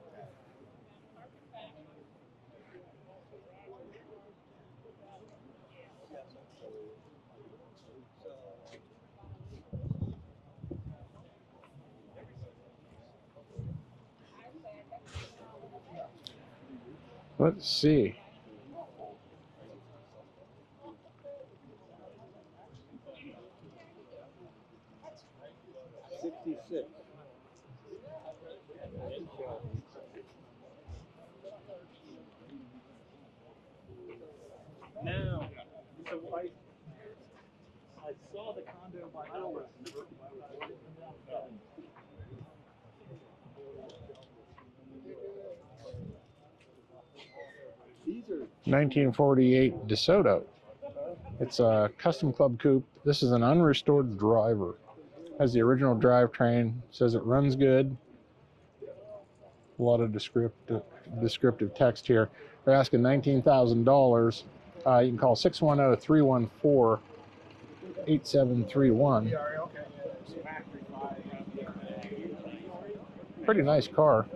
Let's see. Now, so I saw the condo by hours. These are 1948 DeSoto. It's a custom club coupe. This is an unrestored driver. Has the original drivetrain. Says it runs good. A lot of descriptive text here. They're asking $19,000. You can call 610-314-8731. Pretty nice car.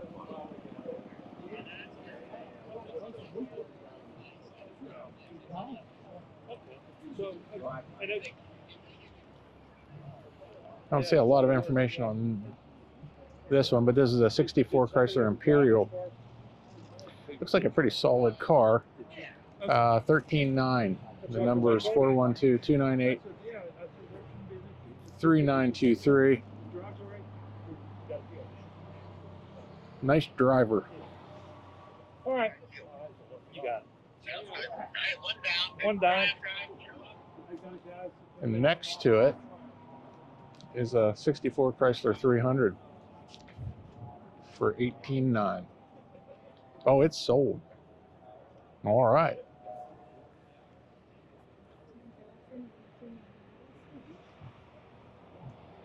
I don't see a lot of information on this one, but this is a 64 Chrysler Imperial. Looks like a pretty solid car. 13.9. The number is 412-298-3923. Nice driver. all right. You got it. One down. And next to it is a 64 Chrysler 300 for $18,900. Oh, it's sold. All right.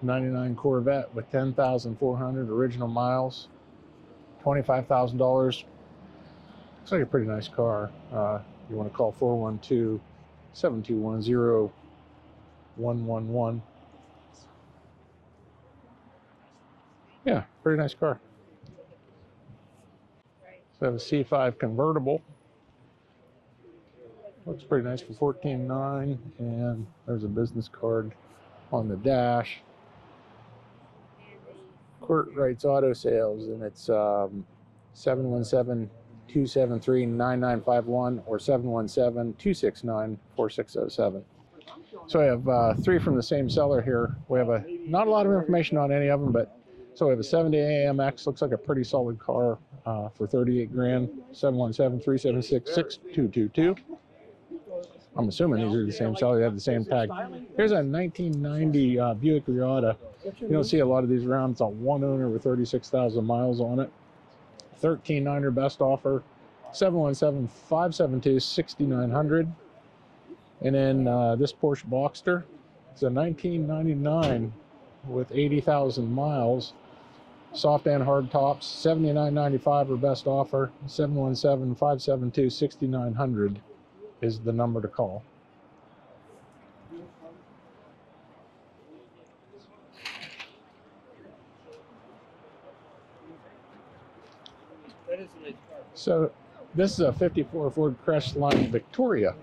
'99 Corvette with 10,400 original miles, $25,000. Looks like a pretty nice car. You want to call 412-721-0111. Yeah, pretty nice car. So I have a C5 convertible. Looks pretty nice for $14,900, and there's a business card on the dash. Kurt writes auto sales, and it's 717-273-9951 or 717-269-4607. So I have three from the same seller here. We have not a lot of information on any of them, but so we have a 70 AMX, looks like a pretty solid car for $38,000. 717-376-6222. I'm assuming these are the same seller. They have the same tag. Here's a 1990 Buick Regatta. You don't see a lot of these around. It's a one owner with 36,000 miles on it. $13,900 best offer. 717-572-6900. And then this Porsche Boxster. It's a 1999 with 80,000 miles. Soft and hard tops, $79.95 or best offer. 717-572-6900 is the number to call. That is a nice car. So this is a 54 Ford Crestline Victoria.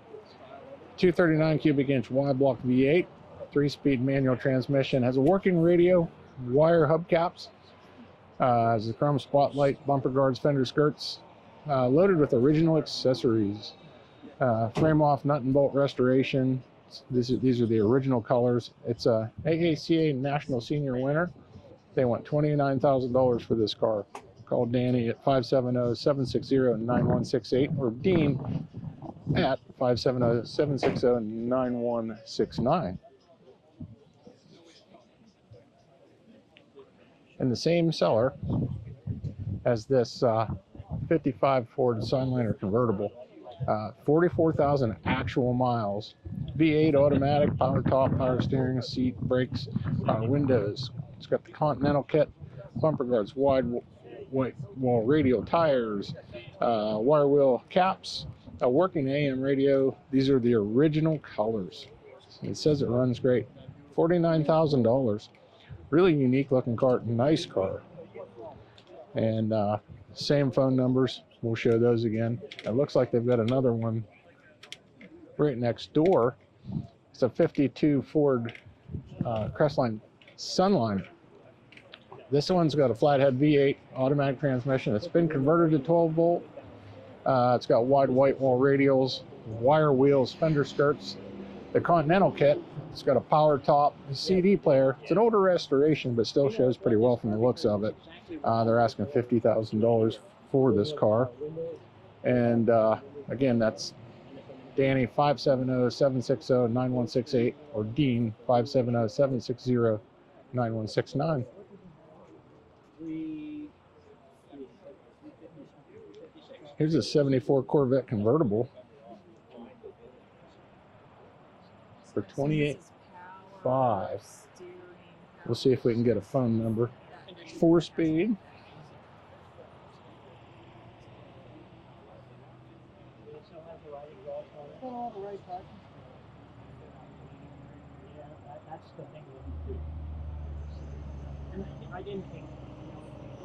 239 cubic inch wide block V8, 3-speed manual transmission, has a working radio, wire hubcaps, has a chrome spotlight, bumper guards, fender skirts, loaded with original accessories, frame off nut and bolt restoration. These are the original colors. It's a AACA National Senior winner. They want $29,000 for this car. Call Danny at 570-760-9168 or Dean at 570-760-9169. And the same seller as this 55 Ford Sunliner convertible. 44,000 actual miles. V8 automatic, power top, power steering, seat, brakes, power windows. It's got the Continental kit, bumper guards, wide white wall radial tires, wire wheel caps, a working AM radio. These are the original colors. It says it runs great. $49,000. Really unique looking car, nice car. And same phone numbers. We'll show those again. It looks like they've got another one right next door. It's a 52 Ford Crestline Sunliner. This one's got a flathead V8 automatic transmission. It's been converted to 12 volt. It's got wide white wall radials, wire wheels, fender skirts. The Continental kit, it's got a power top, a CD player. It's an older restoration, but still shows pretty well from the looks of it. They're asking $50,000 for this car. And again, that's Danny 570-760-9168 or Dean 570-760-9169. Here's a 74 Corvette convertible for $28,500. We'll see if we can get a phone number. 4-speed.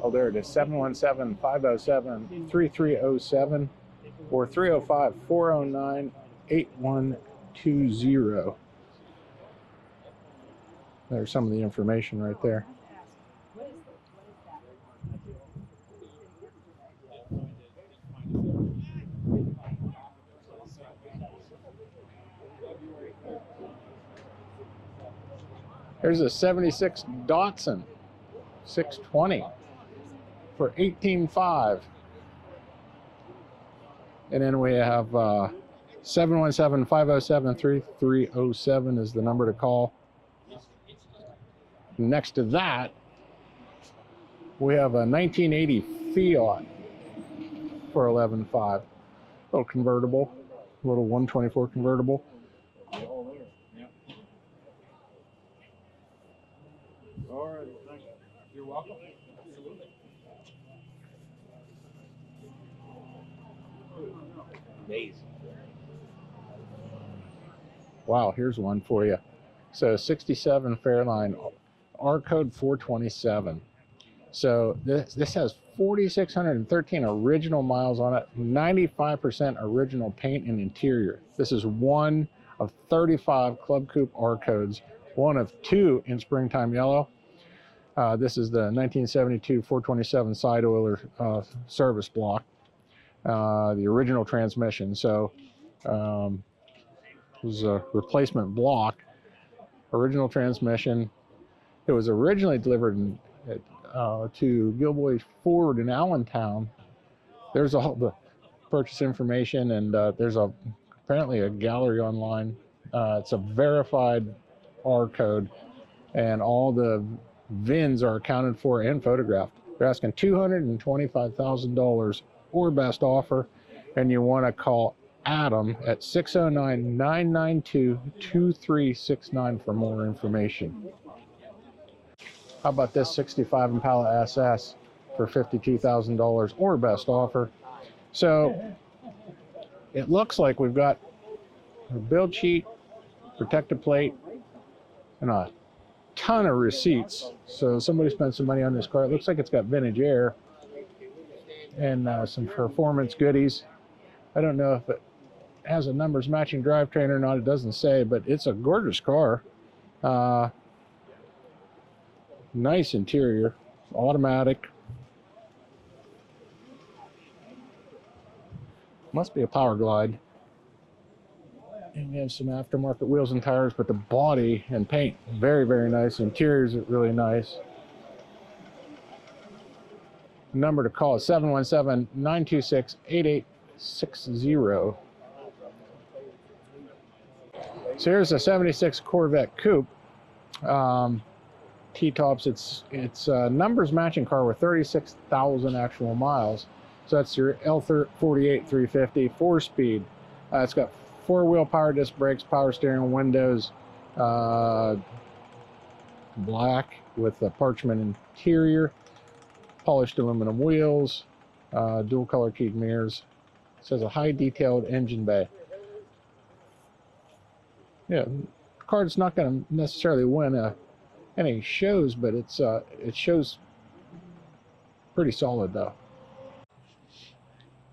Oh, there it is, 717-507-3307 or 305-409-8120. There's some of the information right there. Here's a 76 Datsun 620 for $18,500. And then we have 717-507-3307 is the number to call. Next to that, we have a 1980 Fiat for $11,500. Little convertible, little 124 convertible. All right, thank you. You're welcome. Amazing. Wow, here's one for you. So 67 Fairline, R code 427. So this has 4,613 original miles on it, 95% original paint and interior. This is one of 35 Club Coupe R codes, one of 2 in springtime yellow. This is the 1972 427 side oiler service block, the original transmission. So it was a replacement block, original transmission. It was originally delivered to Gilboy Ford in Allentown. There's all the purchase information, and there's apparently a gallery online. It's a verified R code, and all the VINs are accounted for and photographed. They're asking $225,000 or best offer, and you want to call Adam at 609-992-2369 for more information. How about this 65 Impala SS for $52,000 or best offer? So it looks like we've got a build sheet, protective plate, and a ton of receipts. So somebody spent some money on this car. It looks like it's got vintage air and some performance goodies. I don't know if it has a numbers matching drivetrain or not. It doesn't say, but it's a gorgeous car. Nice interior, automatic. Must be a Power Glide. And we have some aftermarket wheels and tires, but the body and paint, very, very nice. Interior is really nice. The number to call is 717-926-8860. So here's a 76 Corvette Coupe. T-tops, it's a numbers matching car with 36,000 actual miles. So that's your L48 350 4-speed. It's got 4-wheel power disc brakes, power steering, windows, black with a parchment interior, polished aluminum wheels, dual color keyed mirrors. It says a high detailed engine bay. Yeah, the car's not going to necessarily win any shows, but it shows pretty solid though.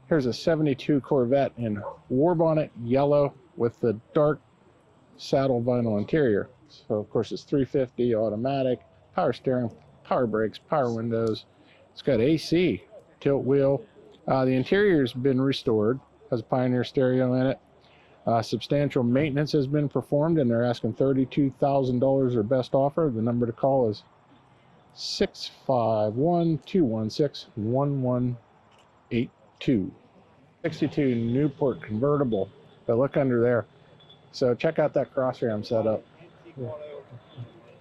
Here's a 72 Corvette in war bonnet yellow with the dark saddle vinyl interior. So of course it's 350 automatic, power steering, power brakes, power windows. It's got AC, tilt wheel. The interior's been restored, has a Pioneer stereo in it. Substantial maintenance has been performed, and they're asking $32,000 their best offer. The number to call is 651-216-1182. 62 Newport convertible. But look under there. So check out that cross ram setup.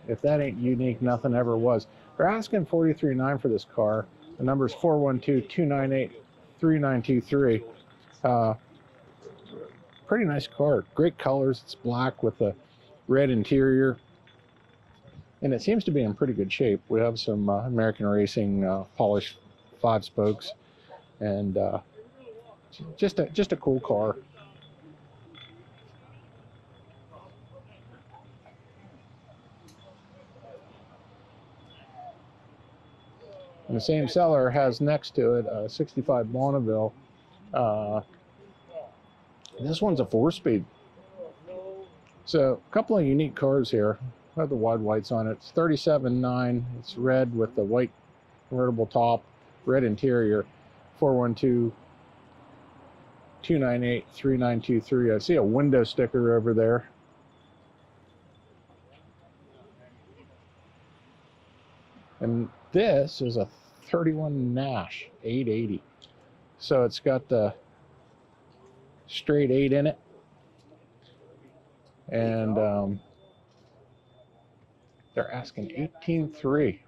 If that ain't unique, nothing ever was. They're asking $43,900 for this car. The number is 412-298-3923. Pretty nice car. Great colors. It's black with a red interior. And it seems to be in pretty good shape. We have some American Racing polished 5 spokes. And just a cool car. And the same seller has next to it a 65 Bonneville. This one's a 4-speed. So a couple of unique cars here. I have the wide whites on it. It's 37.9. It's red with the white convertible top, red interior. 412-298-3923. I see a window sticker over there. And this is a 31 Nash 880. So it's got the straight 8 in it. And they're asking $18,300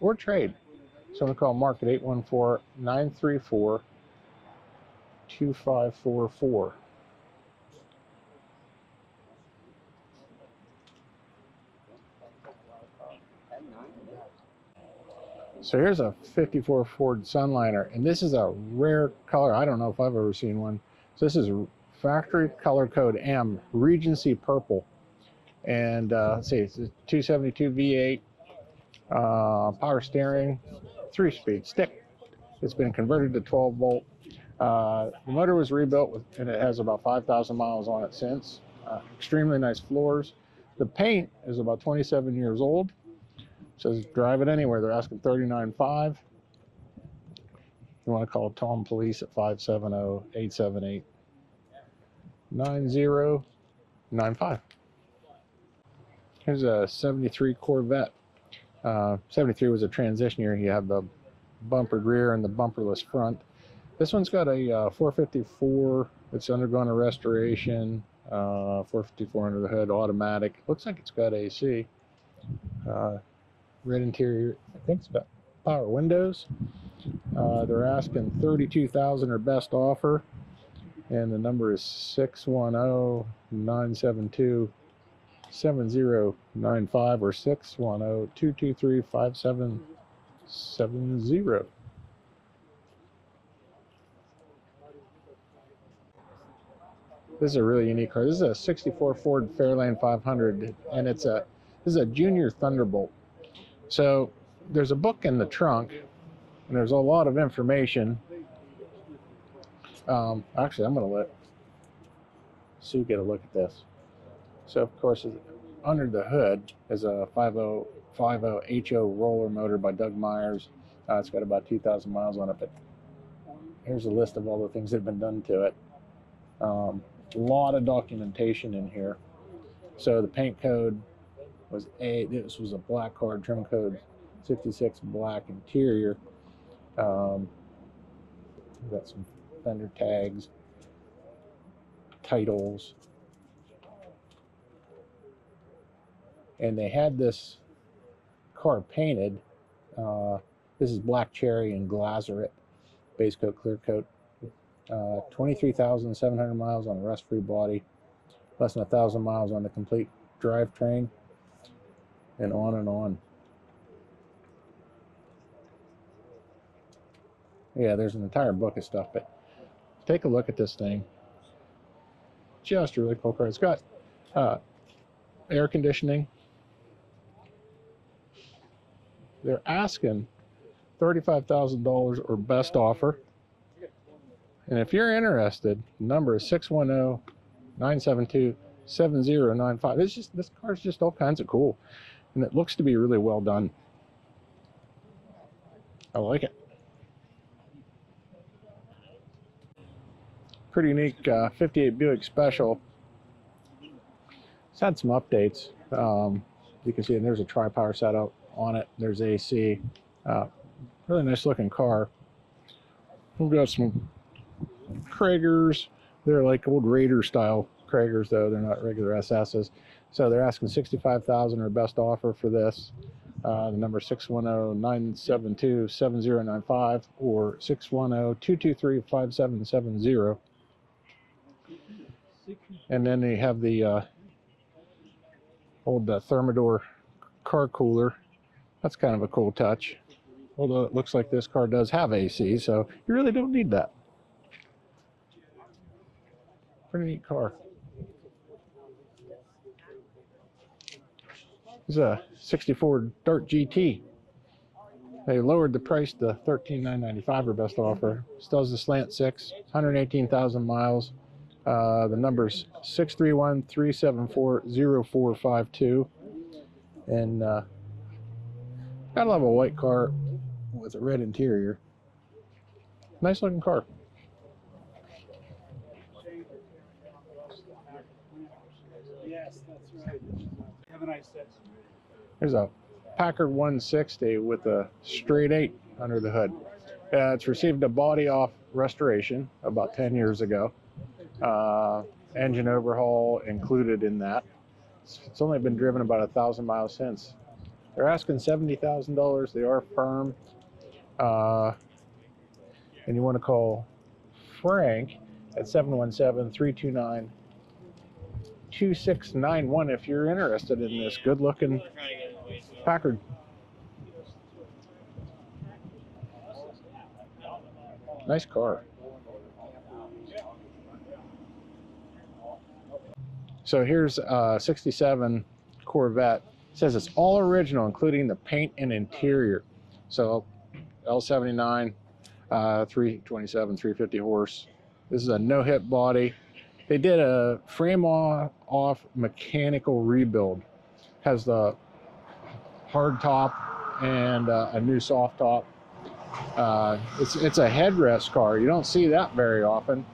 or trade. So I'm going to call Mark at 814-934-2544. So here's a 54 Ford Sunliner, and this is a rare color. I don't know if I've ever seen one. So this is factory color code M, Regency Purple. And let's see, it's a 272 V8, power steering, 3-speed stick. It's been converted to 12 volt. The motor was rebuilt and it has about 5,000 miles on it since. Extremely nice floors. The paint is about 27 years old. Says drive it anywhere. They're asking $39,500. You want to call Tom Police at 570-878-9095. Here's a 73 Corvette. 73 was a transition year. You have the bumpered rear and the bumperless front. This one's got a 454. It's undergone a restoration. 454 under the hood, automatic. Looks like it's got AC. Red interior. I think it's got power windows. They're asking $32,000 or best offer, and the number is 610-972-8200. 7095 or 610-223-5770. This is a really unique car. This is a 64 Ford Fairlane 500, and this is a Junior Thunderbolt. So there's a book in the trunk, and there's a lot of information. Actually, I'm going to let Sue get a look at this. So, of course, under the hood is a 5050 HO roller motor by Doug Myers. It's got about 2,000 miles on it, but here's a list of all the things that have been done to it. A lot of documentation in here. So the paint code was this was a black card, trim code 66 black interior. We've got some fender tags, titles, and they had this car painted. This is black cherry and glazurate, base coat, clear coat. 23,700 miles on a rust-free body, less than 1,000 miles on the complete drivetrain, and on and on. Yeah, there's an entire book of stuff, but take a look at this thing. Just a really cool car. It's got air conditioning. They're asking $35,000 or best offer. And if you're interested, the number is 610-972-7095. This car's just all kinds of cool, and it looks to be really well done. I like it. Pretty unique 58 Buick Special. It's had some updates. You can see there's a tri-power setup on it. There's AC. Really nice looking car. We've got some Kragers. They're like old Raider style Kragers, though they're not regular SS's. So they're asking $65,000 or best offer for this. The number 610-972-7095 or 610-223-5770. And then they have the old Thermador car cooler. That's kind of a cool touch. Although it looks like this car does have AC, so you really don't need that. Pretty neat car. This is a 64 Dart GT. They lowered the price to $13,995 for best offer. Still has the slant 6, 118,000 miles. The number's 631-374-0452. And gotta love a white car with a red interior. Nice looking car. Yes, that's right. Have a nice day. There's a Packard 160 with a straight 8 under the hood. It's received a body off restoration about 10 years ago. Engine overhaul included in that. It's only been driven about 1,000 miles since. They're asking $70,000. They are firm. And you want to call Frank at 717-329-2691 if you're interested in this good looking Packard. Nice car. So here's a 67 Corvette. It says it's all original, including the paint and interior. So L79, 327, 350 horse. This is a no-hit body. They did a frame off mechanical rebuild. Has the hard top and a new soft top. It's a headrest car. You don't see that very often.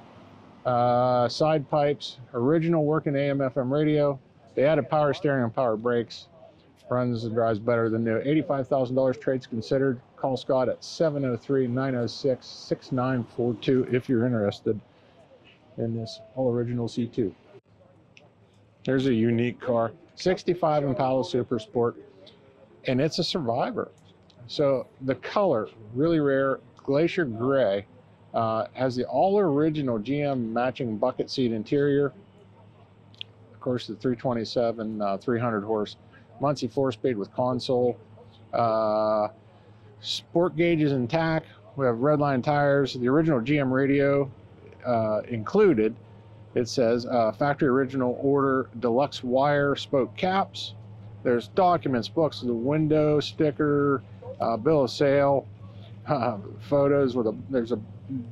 Side pipes, original working AM/FM radio. They added power steering and power brakes. Runs and drives better than new. $85,000 trades considered. Call Scott at 703-906-6942 if you're interested in this all original C2. There's a unique car, 65 Impala Super Sport, and it's a survivor. So the color, really rare, glacier gray, has the all original GM matching bucket seat interior. Of course, the 327 300 horse Muncie 4-speed with console. Sport gauge is intact. We have redline tires. The original GM radio included. It says factory original order deluxe wire spoke caps. There's documents, books, the window sticker, bill of sale, photos with there's a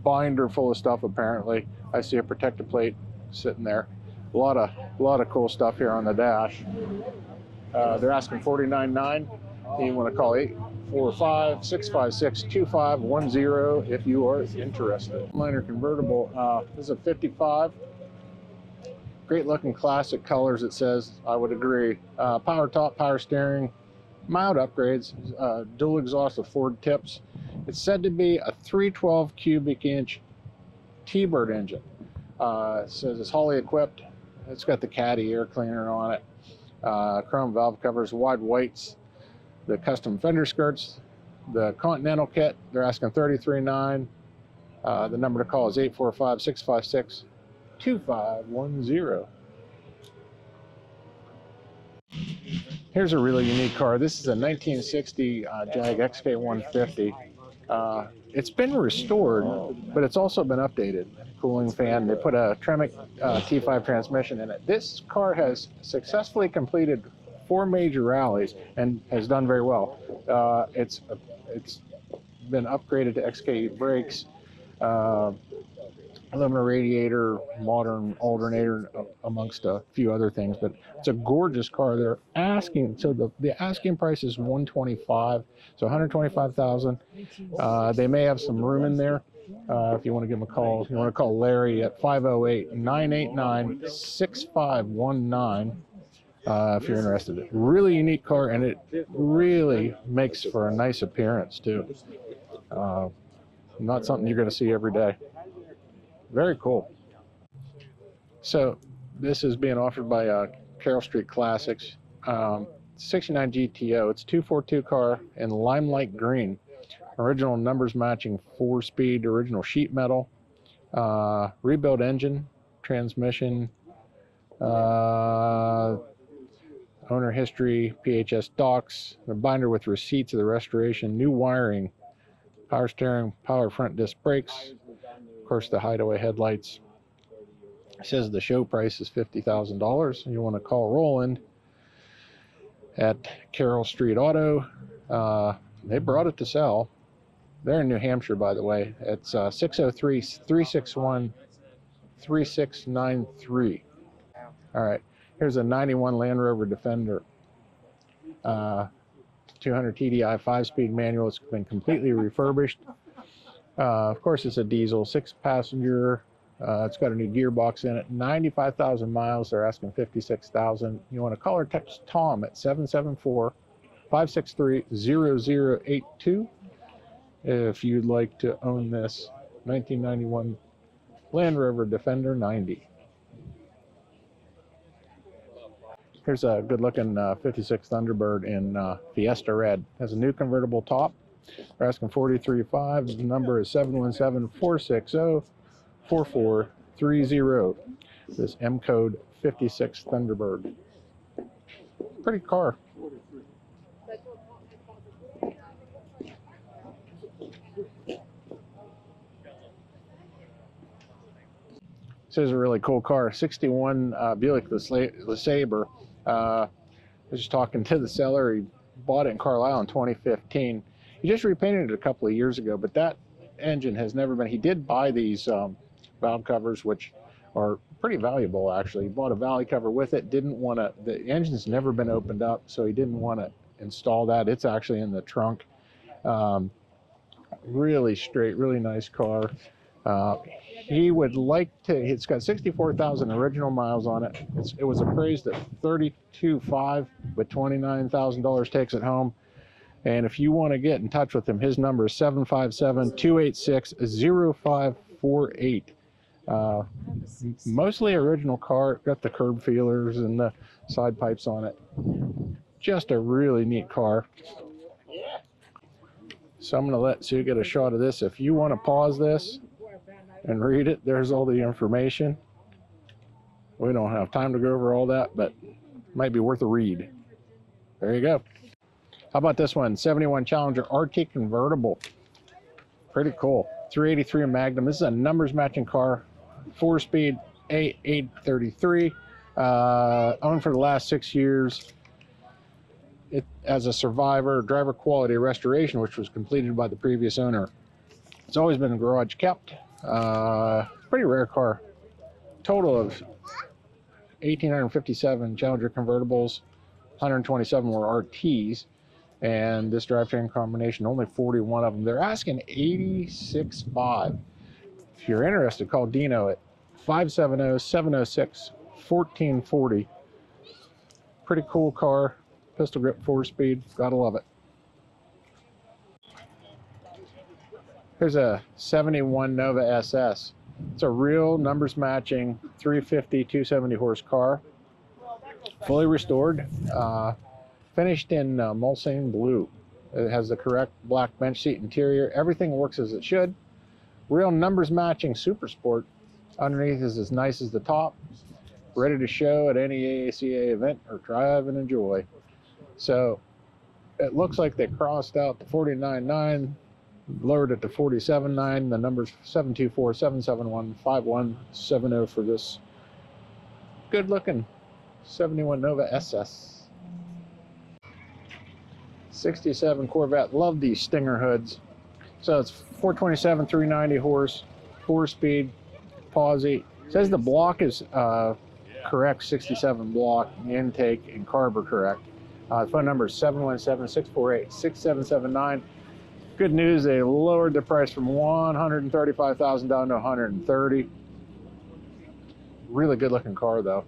binder full of stuff apparently. I see a protector plate sitting there. A lot of cool stuff here on the dash. They're asking $49.9. You want to call 845-656-2510 if you are interested. Liner convertible. This is a 55. Great looking classic colors, it says. I would agree. Power top, power steering, mild upgrades, dual exhaust with Ford tips. It's said to be a 312 cubic inch T-Bird engine. It says it's Holley equipped. It's got the Caddy air cleaner on it. Chrome valve covers, wide whites, the custom fender skirts, the Continental kit. They're asking $33.9. The number to call is 845-656-2510. Here's a really unique car. This is a 1960 Jag XK150. It's been restored, but it's also been updated. Cooling fan. They put a Tremec T5 transmission in it. This car has successfully completed 4 major rallies and has done very well. It's been upgraded to XK brakes, aluminum radiator, modern alternator, amongst a few other things. But it's a gorgeous car. They're asking, so the asking price is $125,000, so $125,000. They may have some room in there. If you want to give them a call, you want to call Larry at 508-989-6519 if you're interested. Really unique car, and it really makes for a nice appearance too. Not something you're going to see every day. Very cool. So this is being offered by Carroll Street Classics. 69 GTO. It's 242 car in limelight green. Original numbers matching 4-speed, original sheet metal, rebuilt engine, transmission, owner history, PHS docs, the binder with receipts of the restoration, new wiring, power steering, power front disc brakes, of course the hideaway headlights. It says the show price is $50,000. You want to call Roland at Carroll Street Auto. They brought it to sell. They're in New Hampshire, by the way. It's 603-361-3693. All right, here's a 91 Land Rover Defender. 200 TDI 5-speed manual. It's been completely refurbished. Of course, it's a diesel, 6-passenger. It's got a new gearbox in it. 95,000 miles. They're asking $56,000. You want to call or text Tom at 774-563-0082 if you'd like to own this 1991 Land Rover Defender 90. Here's a good-looking 56 Thunderbird in Fiesta Red. Has a new convertible top. They're asking $43.5. The number is 717-460-4430. This M code 56 Thunderbird. Pretty car. This is a really cool car. 61 Buick LeSabre. I was just talking to the seller. He bought it in Carlisle in 2015. He just repainted it a couple of years ago, but that engine has never been. He did buy these valve covers, which are pretty valuable actually. He bought a valley cover with it. Didn't want to. The engine's never been opened up, so he didn't want to install that. It's actually in the trunk. Really straight, really nice car. He would like to. It's got 64,000 original miles on it. It was appraised at $32,500, but $29,000 takes it home. And if you want to get in touch with him, his number is 757-286-0548. Mostly original car. Got the curb feelers and the side pipes on it. Just a really neat car. So I'm going to let Sue get a shot of this. If you want to pause this and read it, there's all the information. We don't have time to go over all that, but might be worth a read. There you go. How about this one? 71 Challenger RT convertible. Pretty cool. 383 Magnum. This is a numbers matching car. 4-speed A833. Owned for the last 6 years. It as a survivor, driver quality restoration, which was completed by the previous owner. It's always been garage kept. Pretty rare car. Total of 1,857 Challenger convertibles. 127 were RTs. And this drivetrain combination, only 41 of them. They're asking $86,500. If you're interested, call Dino at 570-706-1440. Pretty cool car. Pistol grip 4-speed. Gotta love it. Here's a 71 Nova SS. It's a real numbers matching 350, 270 horse car. Fully restored. Finished in Mulsanne blue. It has the correct black bench seat interior. Everything works as it should. Real numbers matching super sport. Underneath is as nice as the top. Ready to show at any AACA event or drive and enjoy. So it looks like they crossed out the 49.9, lowered it to 47.9. The number's 724-771-5170 for this good looking 71 Nova SS. 67 Corvette. Love these Stinger hoods. So it's 427, 390 horse, 4-speed, Pawsey. Says the block is correct, 67 block, intake and carb are correct. Phone number is 717-648-6779. Good news, they lowered the price from $135,000 down to $130,000. Really good looking car though.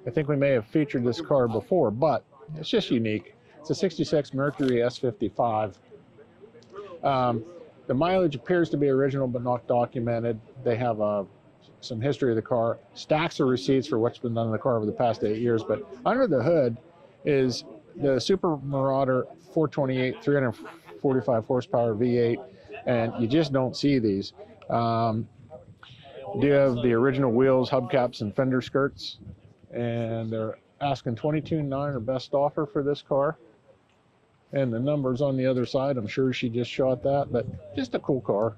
I think we may have featured this car before, but it's just unique. It's a 66 Mercury S55. The mileage appears to be original but not documented. They have some history of the car. Stacks of receipts for what's been done in the car over the past 8 years, but under the hood is the Super Marauder 428, 345 horsepower V8, and you just don't see these. Do have the original wheels, hubcaps, and fender skirts. And they're asking $22,900 or best offer for this car. And the numbers on the other side, I'm sure she just shot that, but just a cool car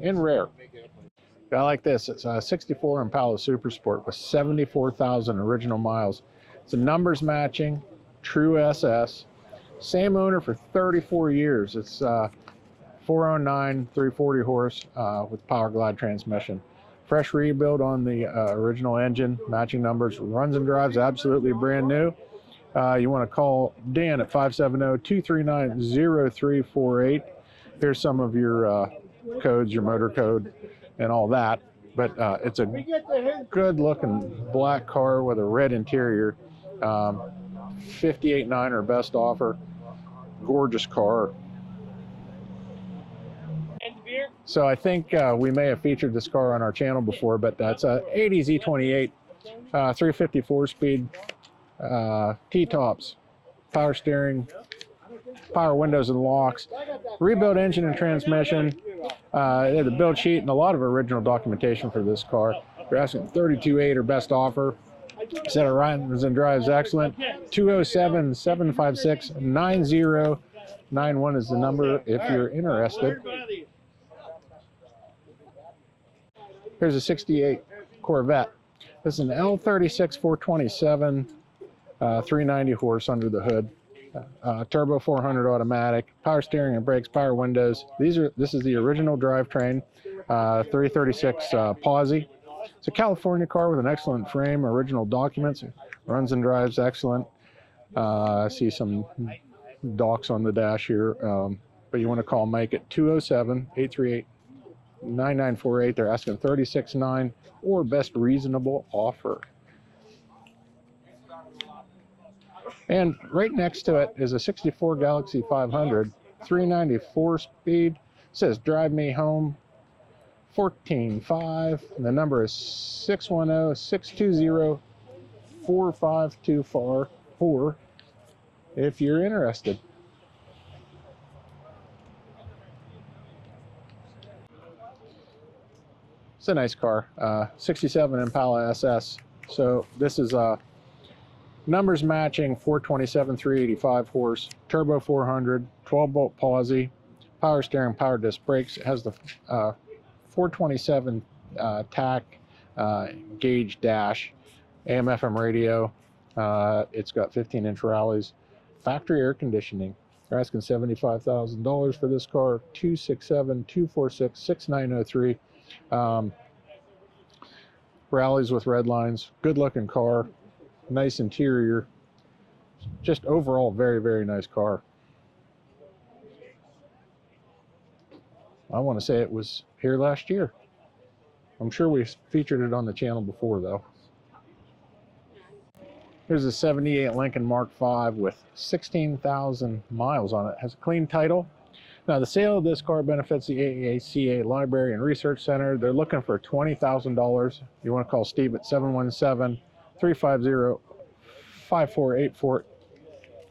and rare. I like this. It's a 64 Impala Super Sport with 74,000 original miles. It's a numbers matching, true SS. Same owner for 34 years. It's 409, 340 horse with Power Glide transmission. Fresh rebuild on the original engine, matching numbers, runs and drives absolutely brand new. You want to call Dan at 570-239-0348. Here's some of your codes, your motor code, and all that. But it's a good looking black car with a red interior. 58.9 or best offer. Gorgeous car. So I think we may have featured this car on our channel before, but that's a 80 Z28, 354 speed, T-tops, power steering, power windows and locks, rebuilt engine and transmission. They had the build sheet and a lot of original documentation for this car. They're asking $32,800 or best offer. Set of runs and drives excellent. 207-756-9091 is the number if you're interested. Here's a 68 Corvette. This is an L36 427, 390 horse under the hood. Turbo 400 automatic, power steering and brakes, power windows. This is the original drivetrain, 336 Pawsey. It's a California car with an excellent frame, original documents, runs and drives excellent. I see some docks on the dash here, but you want to call Mike at 207-838-9948. They're asking $36,900 or best reasonable offer. And right next to it is a 64 Galaxy 500, 394 speed. It says drive me home 14.5. The number is 610-620-4524 if you're interested. It's a nice car. 67 Impala SS. So this is numbers matching 427, 385 horse, turbo 400, 12-bolt posi, power steering, power disc brakes. It has the 427 TAC gauge dash, AM/FM radio. It's got 15-inch rallies, factory air conditioning. They're asking $75,000 for this car. 267-246-6903. Rallies with red lines. Good looking car. Nice interior. Just overall very, very nice car. I want to say it was here last year. I'm sure we featured it on the channel before though. Here's a 78 Lincoln Mark V with 16,000 miles on it. Has a clean title. Now the sale of this car benefits the AACA Library and Research Center. They're looking for $20,000. You want to call Steve at 717-350-5484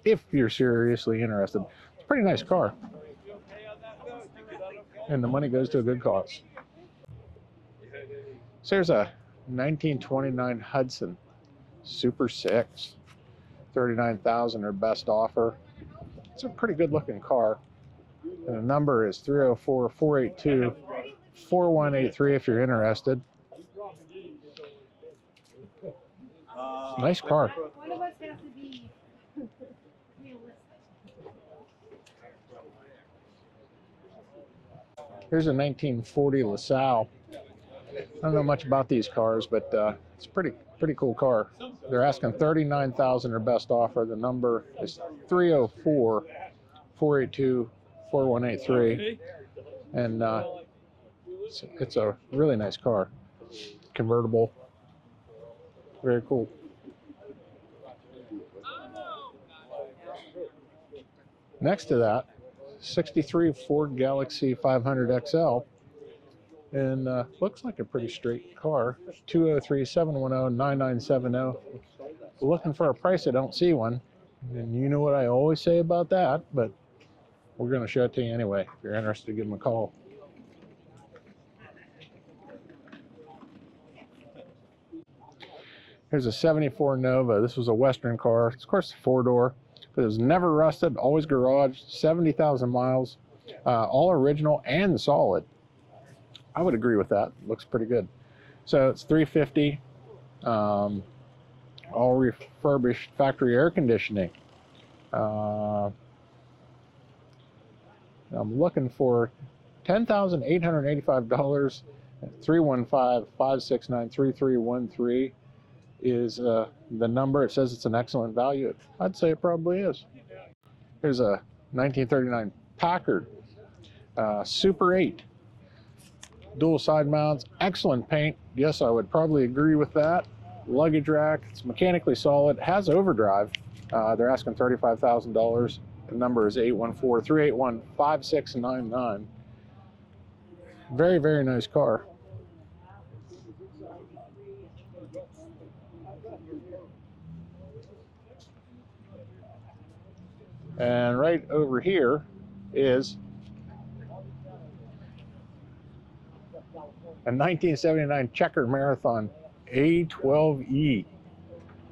if you're seriously interested. It's a pretty nice car. And the money goes to a good cause. So there's a 1929 Hudson Super 6, 39,000 their best offer. It's a pretty good looking car. And the number is 304-482-4183 if you're interested. Nice car. One of us has to be realistic. Here's a 1940 LaSalle. I don't know much about these cars, but it's a pretty cool car. They're asking $39,000 their best offer. The number is 304-482-4183, and it's a really nice car. Convertible, very cool. Next to that, 63 Ford Galaxy 500 XL. And looks like a pretty straight car. 203-710-9970. Looking for a price, I don't see one. And you know what I always say about that, but we're going to show it to you anyway. If you're interested, give them a call. Here's a 74 Nova. This was a Western car. It's, of course, a four-door, but it was never rusted, always garaged, 70,000 miles, all original and solid. I would agree with that. Looks pretty good. So it's $350, all refurbished, factory air conditioning. I'm looking for $10,885. 315-569-3313 is the number. It says it's an excellent value. I'd say it probably is. Here's a 1939 Packard Super 8. Dual side mounts, excellent paint. Yes, I would probably agree with that. Luggage rack, it's mechanically solid, has overdrive. They're asking $35,000. The number is 814-381-5699. Very, very nice car. And right over here is a 1979 Checker Marathon A12E.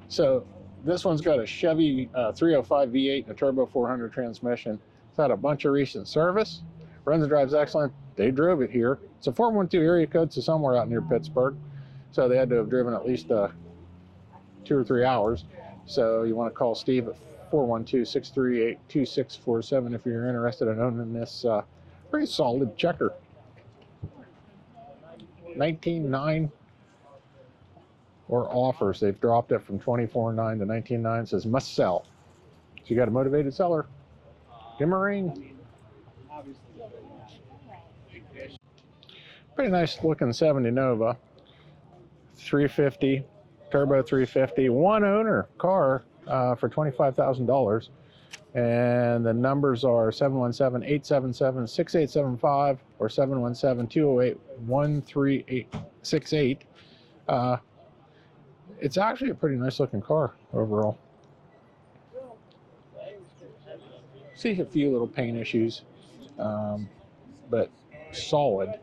So this one's got a Chevy 305 V8 and a turbo 400 transmission. It's had a bunch of recent service. Runs and drives excellent. They drove it here. It's a 412 area code, so somewhere out near Pittsburgh. So they had to have driven at least 2 or 3 hours. So you want to call Steve at 412-638-2647 if you're interested in owning this pretty solid Checker. 19.9 or offers. They've dropped it from 24.9 to 19.9. It says must sell. So you got a motivated seller, give him a ring. Pretty nice looking 70 Nova. 350, turbo 350, one owner car for $25,000. And the numbers are 717-877-6875 or 717-208-13868. It's actually a pretty nice looking car overall. See a few little paint issues, but solid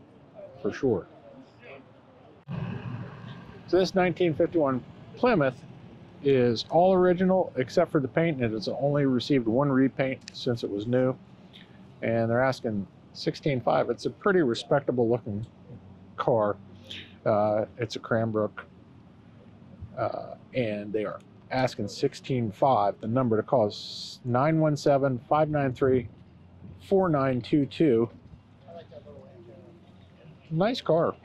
for sure. So this 1951 Plymouth is all original except for the paint. It has only received one repaint since it was new, and they're asking $16,500. It's a pretty respectable looking car. It's a Cranbrook, and they are asking $16,500. The number to call is 917-593-4922. Nice car.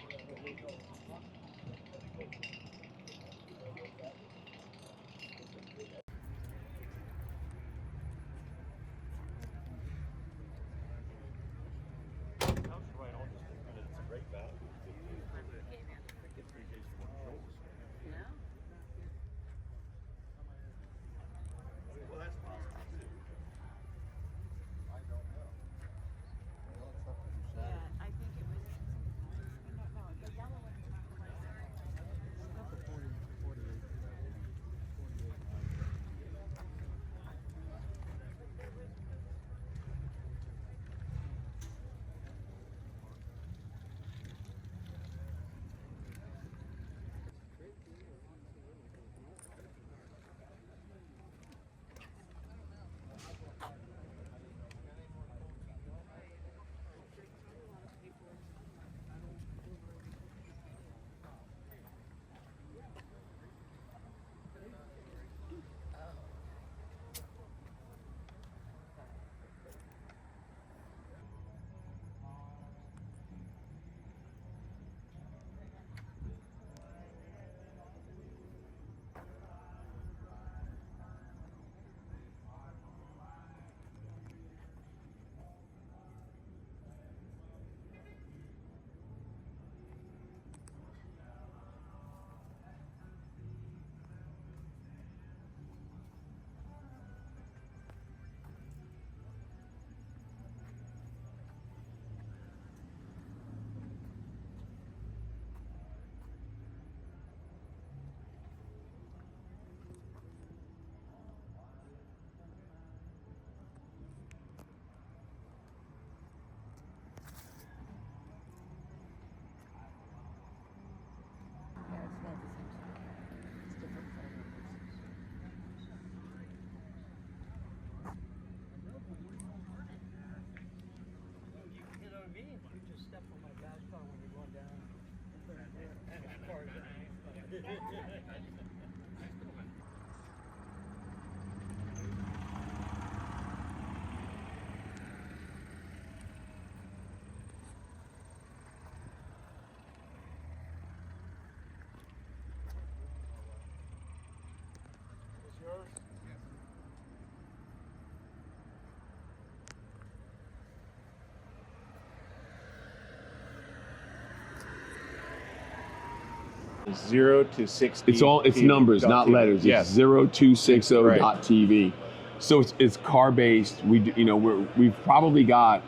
Zero to 60. It's numbers, not TV. letters. Yes. It's 0260.tv. So it's car based. We've probably got,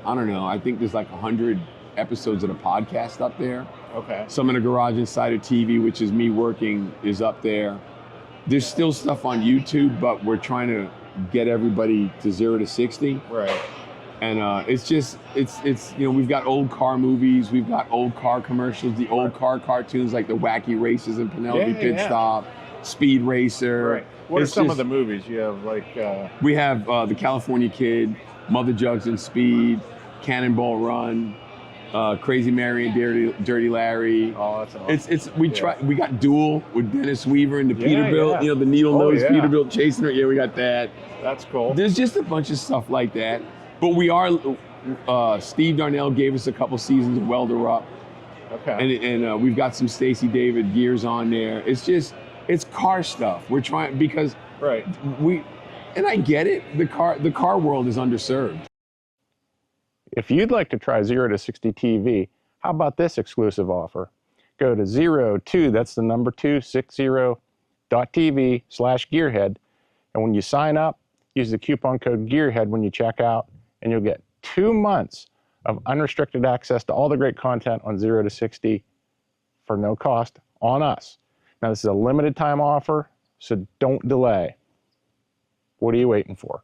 I don't know, I think there's like 100 episodes of the podcast up there. Okay. Some in the garage inside of TV, which is me working, is up there. There's still stuff on YouTube, but we're trying to get everybody to 0 to 60. Right. And it's we've got old car movies, we've got old car commercials, the old car cartoons like the Wacky Races and Penelope Pit Stop, Speed Racer. Right. What are some of the movies you have? Like we have The California Kid, Mother Jugs and Speed, Cannonball Run, Crazy Mary and Dirty Larry. Oh, that's awesome. We got Duel with Dennis Weaver and the Peterbilt, the needle-nosed Peterbilt chasing her. Yeah, we got that. That's cool. There's just a bunch of stuff like that. But we are, Steve Darnell gave us a couple seasons of Welder Up. Okay. And we've got some Stacy David gears on there. It's car stuff. We're trying, because and I get it, the car world is underserved. If you'd like to try 0 to 60 TV, how about this exclusive offer? Go to 02, that's the number 260.tv/Gearhead, and when you sign up, use the coupon code Gearhead when you check out, and you'll get 2 months of unrestricted access to all the great content on 0 to 60 for no cost on us. Now, this is a limited time offer, so don't delay. What are you waiting for?